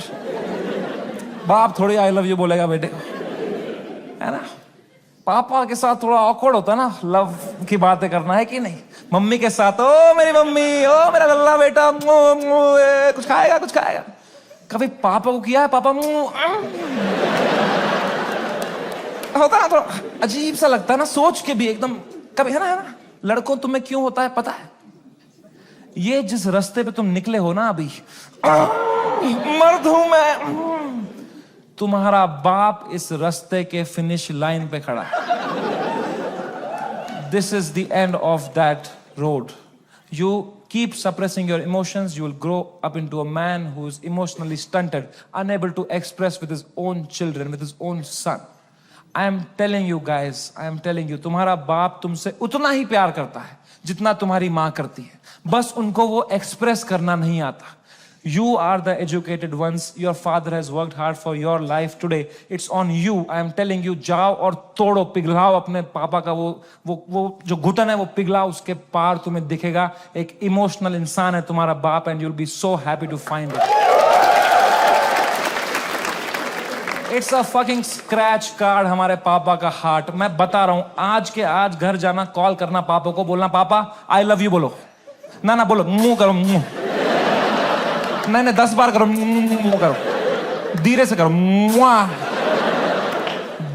बाप थोड़ी आई लव यू बोलेगा बेटे को, है ना? पापा के साथ थोड़ा ऑकवर्ड होता है ना लव की बातें करना, है कि नहीं? मम्मी के साथ ओ मेरी मम्मी, ओ मेरा लल्ला बेटा, कुछ खाएगा कुछ खाएगा. कभी पापा को किया है? पापा होता ना, थोड़ा अजीब सा लगता है ना, सोच के भी एकदम कभी, है ना? लड़कों तुम्हें क्यों होता है पता है? ये जिस रास्ते पे तुम निकले हो ना अभी, मर्द हूं मैं, तुम्हारा बाप इस रास्ते के फिनिश लाइन पे खड़ा है. This is the end of that road. You keep suppressing your emotions, you will grow up into a man who is emotionally stunted, unable to express with his own children, with his own son. I am telling you guys, I am telling you, तुम्हारा बाप तुमसे उतना ही प्यार करता है जितना तुम्हारी माँ करती है. बस उनको वो एक्सप्रेस करना नहीं आता. You are the educated ones. Your father has worked hard for your life today. It's on you. I am telling you, जाओ और तोड़ो, पिघलाओ अपने पापा का वो जो घुटन है वो पिघलाओ. उसके पार तुम्हें दिखेगा एक इमोशनल इंसान है तुम्हारा बाप, and you'll be so happy to find it. It's a fucking scratch card हमारे पापा का हार्ट. मैं बता रहा हूं, आज के आज घर जाना, कॉल करना पापा को, बोलना पापा आई लव यू बोलो. ना बोलो, मुंह करो, मुंह नहीं 10 बार करो, मुंह करो, धीरे से करो.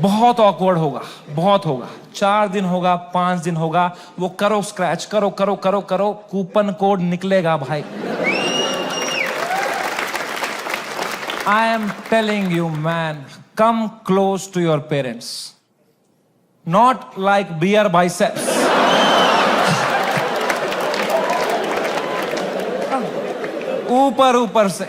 बहुत ऑकवर्ड होगा, बहुत होगा. 4 दिन होगा, 5 दिन होगा, वो करो स्क्रैच, करो करो करो करो, कूपन कोड निकलेगा भाई. I am telling you man, come close to your parents, not like beer biceps. ऊपर से.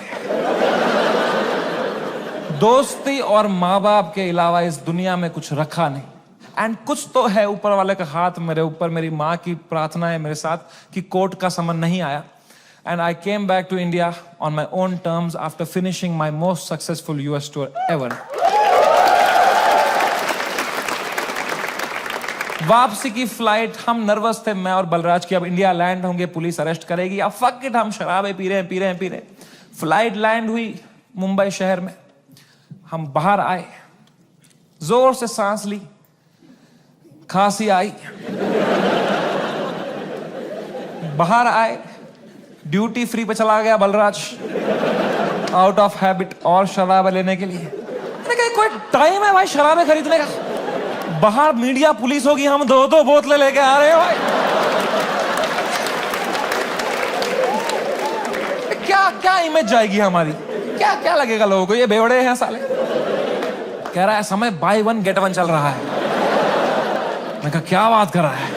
दोस्ती और माँ बाप के अलावा इस दुनिया में कुछ रखा नहीं. एंड कुछ तो है ऊपर वाले का हाथ मेरे ऊपर. मेरी माँ की प्रार्थना है मेरे साथ कि कोर्ट का समन नहीं आया. And I came back to India on my own terms after finishing my most successful US tour ever. वापसी की फ्लाइट, हम नर्वस थे मैं और बलराज की, अब इंडिया लैंड होंगे, पुलिस अरेस्ट करेगी, अब फक इट, हम शराबें पी रहे हैं. फ्लाइट लैंड हुई मुंबई शहर में. हम बाहर आए, जोर से सांस ली, खांसी आई. बाहर आए, ड्यूटी फ्री पे चला गया बलराज, आउट ऑफ हैबिट, और शराबें लेने के लिए. मैंने कहा कोई टाइम है भाई शराबें खरीदने का? बाहर मीडिया पुलिस होगी, हम 2-2 बोतलें लेके आ रहे हैं भाई. क्या इमेज जाएगी हमारी? क्या लगेगा लोगों को, ये बेवड़े हैं साले. कह रहा है समय buy 1 get 1 चल रहा है. मैं कहा क्या बात कर रहा है?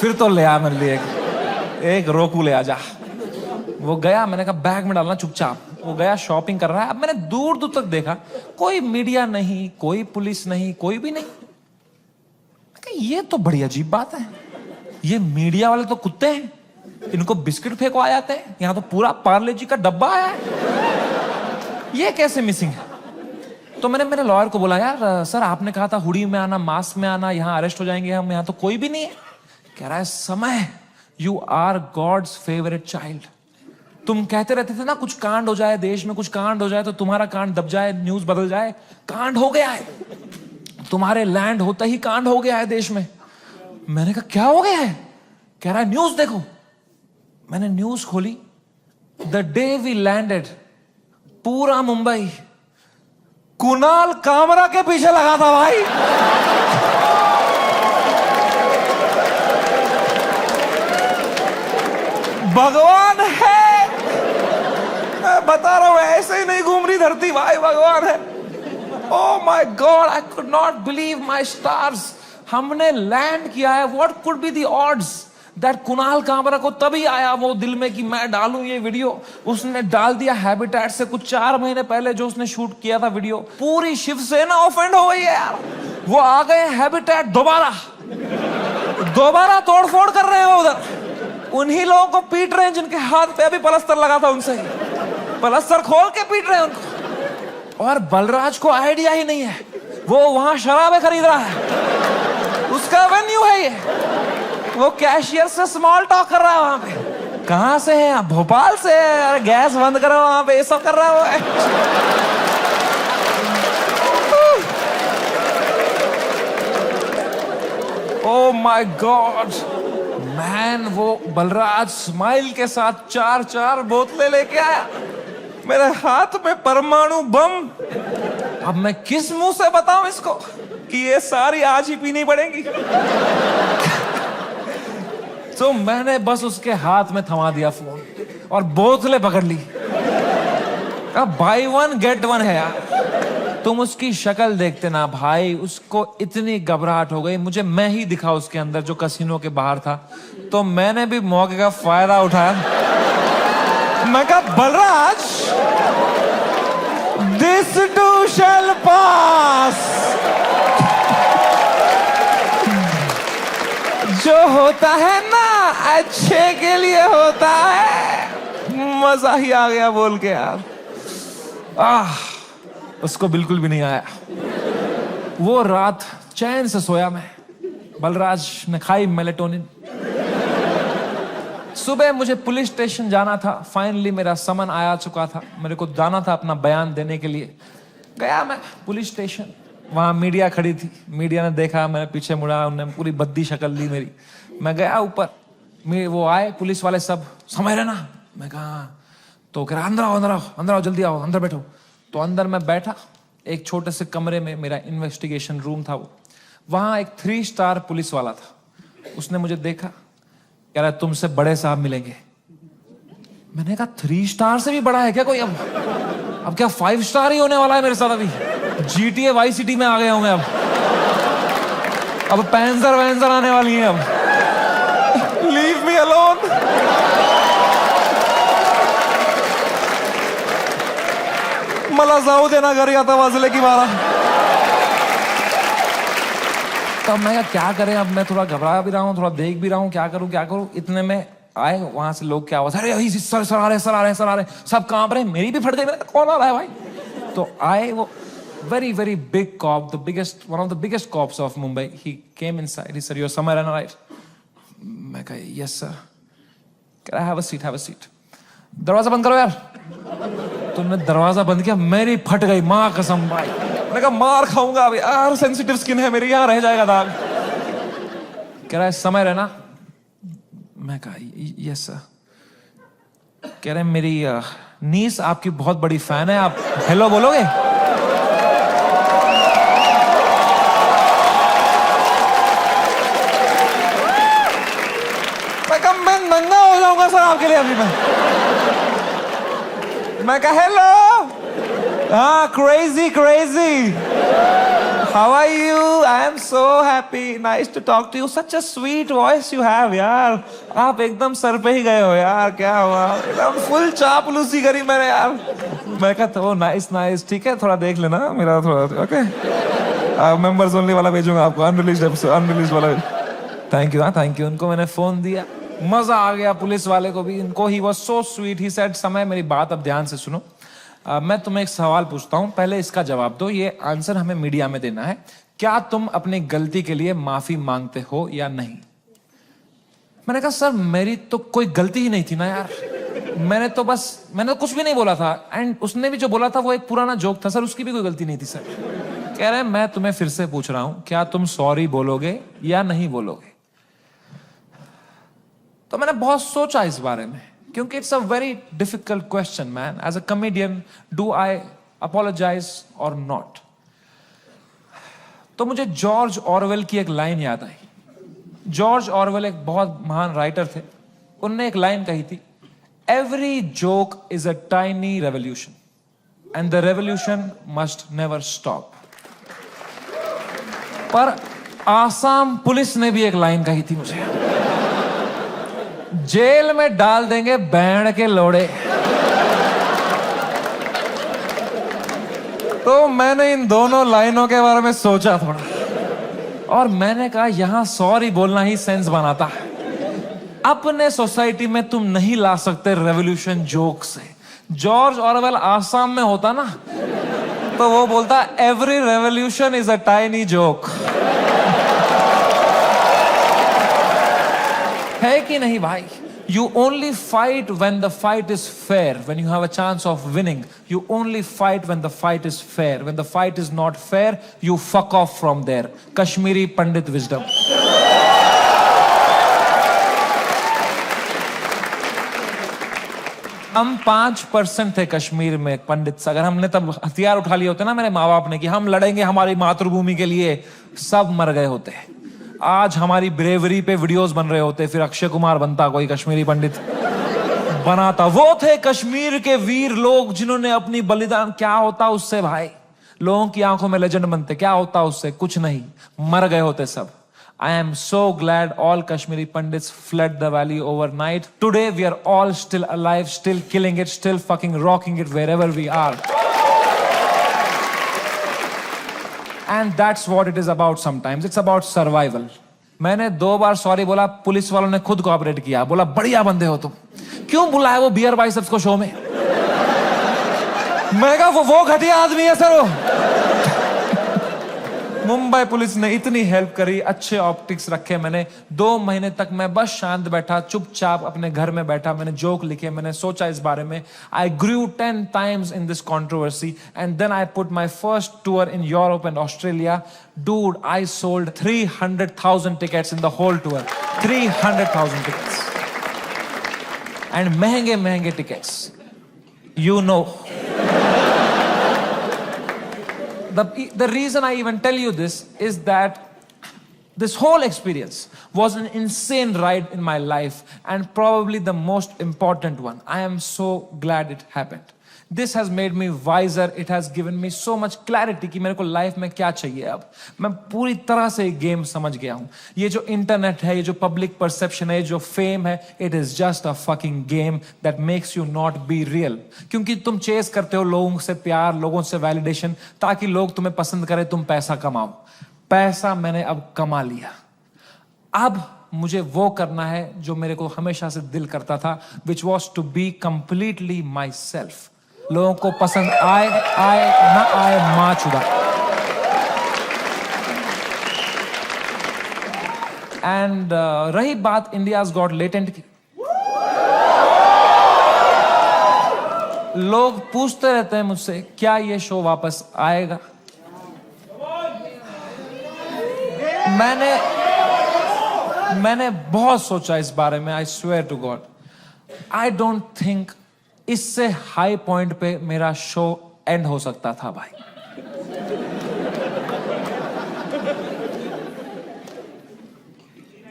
फिर तो ले आ मेरे लिए एक रोकू ले आ जा. वो गया, मैंने कहा बैग में डालना चुपचाप. वो गया, शॉपिंग कर रहा है. अब मैंने दूर दूर तक देखा, कोई मीडिया नहीं, कोई पुलिस नहीं, कोई भी नहीं. ये तो बड़ी अजीब बात है. ये मीडिया वाले तो कुत्ते हैं, इनको बिस्किट फेंकवा जाते हैं. यहां तो पूरा पार्ले जी का डब्बा आया है, ये कैसे मिसिंग है? तो मैंने मेरे लॉयर को बोला यार सर आपने कहा था हुडी में आना, मास्क में आना, यहां अरेस्ट हो जाएंगे हम, यहां तो कोई भी नहीं है. कह रहा है Samay, you are God's favourite child. तुम कहते रहते थे ना कुछ कांड हो जाए देश में, कुछ कांड हो जाए तो तुम्हारा कांड दब जाए, न्यूज बदल जाए. कांड हो गया है, तुम्हारे लैंड होता ही कांड हो गया है देश में. मैंने कहा क्या हो गया है? कह रहा है न्यूज देखो. मैंने न्यूज खोली. द डे वी लैंडेड, पूरा मुंबई कुणाल कामरा के पीछे लगा था भाई. भगवान है, मैं बता रहा हूं, ऐसे ही नहीं घूम रही धरती भाई, भगवान है। Oh my God, I could not believe my stars. हमने लैंड किया है। What could be the odds that Kunal Kamra को तभी आया वो दिल में कि मैं डालूं ये वीडियो। उसने डाल दिया हैबिटेट से कुछ 4 महीने पहले जो उसने शूट किया था वीडियो। पूरी शिवसेना ऑफेंड हो गई है यार। वो आ गए हैबिटेट दोबारा तोड़फोड़ कर रहे हैं उधर। उन्हीं लोगों को पीट रहे हैं जिनके हाथ पे अभी पलस्तर लगा था, उनसे ही पलस्तर खोल के पीट रहे हैं उनको। और बलराज को आइडिया ही नहीं है, वो वहां शराबें खरीद रहा है, उसका वेन्यू है ये। वो कैशियर से स्मॉल टॉक कर रहा है वहां पे। कहां से है आप? भोपाल से। अरे गैस बंद करो, वहां पे ये सब कर रहा है। ओह माय गॉड मैन, वो बलराज स्माइल के साथ 4 बोतलें लेके आया। मेरे हाथ में परमाणु बम। अब मैं किस मुंह से बताऊं इसको कि ये सारी आज ही पीनी पड़ेगी। तो मैंने बस उसके हाथ में थमा दिया फोन और बोतलें पकड़ ली। अब बाय 1 गेट 1 है यार। तुम उसकी शक्ल देखते ना भाई, उसको इतनी घबराहट हो गई। मुझे मैं ही दिखा उसके अंदर जो कसिनो के बाहर था। तो मैंने भी मौके का फायदा उठाया। मैं कहा बलराज, दिस टू शैल पास। जो होता है ना अच्छे के लिए होता है। मजा ही आ गया बोल के यार। उसको बिल्कुल भी नहीं आया। वो रात चैन से सोया मैं। बलराज ने खाई मेलेटोनिन। सुबह मुझे पुलिस स्टेशन जाना था। फाइनली मेरा समन आया चुका था। मेरे को जाना था अपना बयान देने के लिए। गया मैं पुलिस स्टेशन। वहां मीडिया खड़ी थी। मीडिया ने देखा, मैंने पीछे मुड़ा, उन्होंने पूरी बद्दी शक्ल ली मेरी। मैं गया ऊपर, वो आए पुलिस वाले सब, समझ रहे ना? मैं कहा, तो कह रहा अंदर आओ जल्दी आओ, अंदर बैठो। तो अंदर मैं बैठा एक छोटे से कमरे में। मेरा इन्वेस्टिगेशन रूम था वो। वहां एक 3 स्टार पुलिस वाला था। उसने मुझे देखा, कह रहा तुमसे बड़े साहब मिलेंगे। मैंने कहा 3 स्टार से भी बड़ा है क्या कोई? अब क्या 5 स्टार ही होने वाला है मेरे साथ? अभी GTA वाई सिटी में आ गया हूं मैं। अब पैंसर आने वाली है। अब लीव मी अलोन। मला जाऊ देना घरी, आता वाजले की 12। तब मैं क्या करें? अब मैं थोड़ा घबरा भी रहा हूँ, थोड़ा देख भी रहा हूँ, क्या करूँ। इतने में आए वहां से लोग, क्या आवाज, अरे सर आ रहे, सब कांप रहे। मेरी भी फट गई। मैंने कौन आ रहा है भाई? तो आए वो very big cop, one of the biggest cops of Mumbai. He came inside. He said, "You're somewhere in right?" मैं कहा, "Yes sir." कह रहा, have a seat. दरवाजा बंद करो यार। तुमने दरवाजा बंद किया, मेरी फट गई माँ कसम भाई। मैंने कहा मार खाऊंगा अभी यार, सेंसिटिव स्किन है मेरी, यहाँ रह जाएगा दाग। कह रहा है समय रहना। मैं कहा यस सर। कह रहे मेरी नीस आपकी बहुत बड़ी फैन है, आप हेलो बोलोगे? मैं नंगा हो जाऊंगा सर आपके लिए अभी। मैं कहा हेलो। हाँ, crazy how are you? I am so happy, nice to talk to you, such a sweet voice you have यार। आप एकदम सर पे ही गए हो यार, क्या हुआ? एकदम फुल चापलूसी करी मैंने यार। मैं कहता हूँ नाइस, ठीक है, थोड़ा देख लेना मेरा थोड़ा, ओके? मेंबर्स ओनली वाला भेजूंगा आपको, अनरिलीज्ड वाला। Thank you. उनको मैंने फोन दिया, मजा आ गया पुलिस वाले को भी। इनको he was so sweet. He said, समय मेरी बात अब ध्यान से सुनो। मैं तुम्हें एक सवाल पूछता हूं, पहले इसका जवाब दो। ये आंसर हमें मीडिया में देना है। क्या तुम अपनी गलती के लिए माफी मांगते हो या नहीं? मैंने कहा सर मेरी तो कोई गलती ही नहीं थी ना यार। मैंने तो कुछ भी नहीं बोला था। एंड उसने भी जो बोला था वो एक पुराना जोक था सर, उसकी भी कोई गलती नहीं थी सर। कह रहे मैं तुम्हें फिर से पूछ रहा हूं, क्या तुम सॉरी बोलोगे या नहीं बोलोगे? तो मैंने बहुत सोचा इस बारे में, क्योंकि it's a very difficult question man. As a comedian, do I apologize or not? तो मुझे जॉर्ज ऑरवेल की एक लाइन याद आई। जॉर्ज ऑरवेल एक बहुत महान राइटर थे। उनने एक लाइन कही थी, every joke is a tiny revolution and the revolution must never stop. पर आसाम पुलिस ने भी एक लाइन कही थी मुझे, जेल में डाल देंगे बैंड के लोड़े। तो मैंने इन दोनों लाइनों के बारे में सोचा थोड़ा, और मैंने कहा यहां सॉरी बोलना ही सेंस बनाता है। अपने सोसाइटी में तुम नहीं ला सकते रेवोल्यूशन जोक से। जॉर्ज ऑरवेल आसाम में होता ना, तो वो बोलता every revolution is a tiny joke. है कि नहीं भाई? You only fight when the fight is fair, when you have a chance of winning. You only fight when the fight is fair. When the fight is not fair, you fuck off from there. Kashmiri Pandit wisdom. हम 5% थे कश्मीर में पंडित। अगर हमने तब हथियार उठा लिए होते ना मेरे माँ बाप ने कि हम लड़ेंगे हमारी मातृभूमि के लिए, सब मर गए होते। आज हमारी ब्रेवरी पे वीडियोस बन रहे होते, फिर अक्षय कुमार बनता, कोई कश्मीरी पंडित बनाता। वो थे कश्मीर के वीर लोग जिन्होंने अपनी बलिदान। क्या होता उससे भाई? लोगों की आंखों में लेजेंड बनते। क्या होता उससे? कुछ नहीं, मर गए होते सब। I am so glad all Kashmiri Pandits fled the valley overnight. Today we are all still alive, still killing it, still fucking rocking it wherever we are. And that's what it is about sometimes. It's about survival. मैंने 2 बार sorry बोला, police वालों ने खुद cooperate किया, बोला बढ़िया बंदे हो तुम। क्यों बुलाया वो बियर बाइसेप्स को शो में? मैं कहा वो घटिया आदमी है सर वो। मुंबई पुलिस ने इतनी हेल्प करी, अच्छे ऑप्टिक्स रखे मैंने। 2 महीने तक मैं बस शांत बैठा, चुपचाप अपने घर में बैठा। मैंने जोक लिखे, मैंने सोचा इस बारे में। आई ग्रू 10 times in this controversy and then I put my first tour in Europe and Australia. Dude, I sold 300,000 tickets in the whole tour. 300,000 tickets. And महंगे tickets. You know. The reason I even tell you this is that this whole experience was an insane ride in my life and probably the most important one. I am so glad it happened. This has made me wiser. It has given me so much clarity कि मेरे को life में क्या चाहिए। अब मैं पूरी तरह से गेम समझ गया हूं। ये जो इंटरनेट है, ये जो पब्लिक परसेप्शन है, जो फेम है, it is just a fucking game that makes you not be real. क्योंकि तुम चेस करते हो लोगों से प्यार, लोगों से वैलिडेशन, ताकि लोग तुम्हें पसंद करें, तुम पैसा कमाओ। पैसा मैंने अब कमा लिया। अब मुझे वो करना है जो मेरे को हमेशा से दिल करता था, which was to be completely myself. लोगों को पसंद आए ना आए, मां चुदा। एंड रही बात इंडियाज गॉट लेटेंट की, लोग पूछते रहते हैं मुझसे क्या ये शो वापस आएगा। मैंने बहुत सोचा इस बारे में। I swear to God, I don't think इससे हाई पॉइंट पे मेरा शो एंड हो सकता था भाई।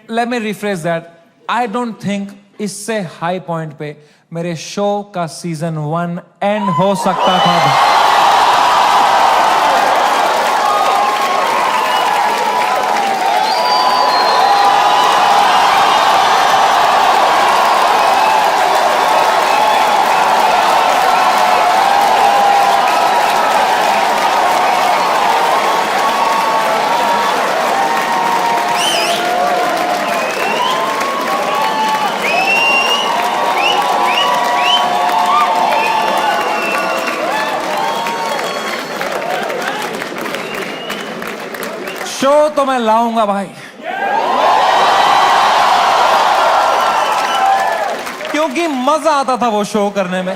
Let me rephrase that. I don't think इससे हाई पॉइंट पे मेरे शो का सीजन 1 एंड हो सकता था भाई। शो तो मैं लाऊंगा भाई, क्योंकि मजा आता था वो शो करने में।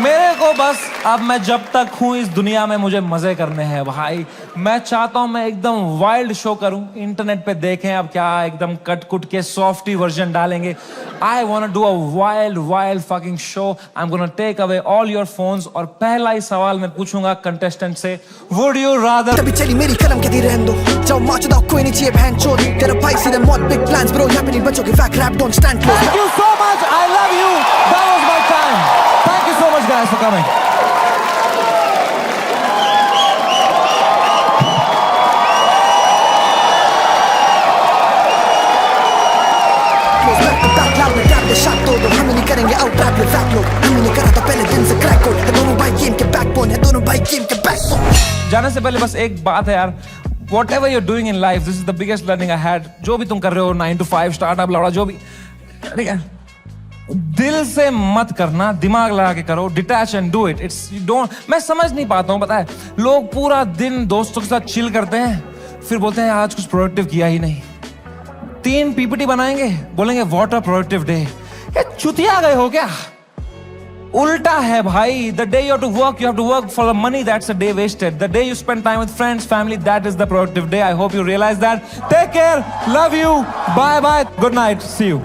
मेरे को बस अब मैं जब तक हूं इस दुनिया में मुझे मजे करने हैं भाई। मैं चाहता हूं मैं एकदम वाइल्ड शो करूं, इंटरनेट पे देखें अब क्या एकदम कट कुट के सॉफ्टी वर्जन डालेंगे। I want to do a wild fucking show. I am gonna take away all your phones और पहला ही सवाल मैं पूछूंगा कंटेस्टेंट से, वुड यू रादर। तभी चली मेरी कलम के दी रहने दो, जाओ मार चुदा कोई नहीं चाहिए बहन चोद, तेरा भाई सीधे मौत बिग प्लान्स ब्रो, यहाँ पे नहीं बच्चों के फैक रैप don't stand close. Thank you so much. I love you. That was my time. Thank you so much, guys, for coming. Close back to back loud में रैप दे शॉट दो, हम नहीं करेंगे आउट रैप ये फैक्ट लो, हम नहीं करा था पहले दिन से क्रैक कोड, है दोनों भाई गेम के बैकबोन, है दोनों भाई गेम के बैकबोन। जाने से पहले बस एक बात है यार, whatever you're doing in life, this is the biggest learning I had. जो भी तुम कर रहे हो 9 to 5 स्टार्टअप लौड़ा जो भी, ठीक है, दिल से मत करना, दिमाग लगा के करो, detach and do it. It's don't, मैं समझ नहीं पाता हूँ, पता है लोग पूरा दिन दोस्तों के साथ चिल करते हैं, फिर बोलते हैं आज कुछ प्रोडक्टिव किया ही नहीं। 3 पीपीटी बनाएंगे, बोलेंगे व्हाट अ प्रोडक्टिव डे। ये चुतिया गए हो क्या? उल्टा है भाई। The day you have to work, you have to work for the money. That's a day wasted. The day you spend time with friends, family, that is the productive day. I hope you realize that. Take care. Love you. Bye bye. Good night. See you.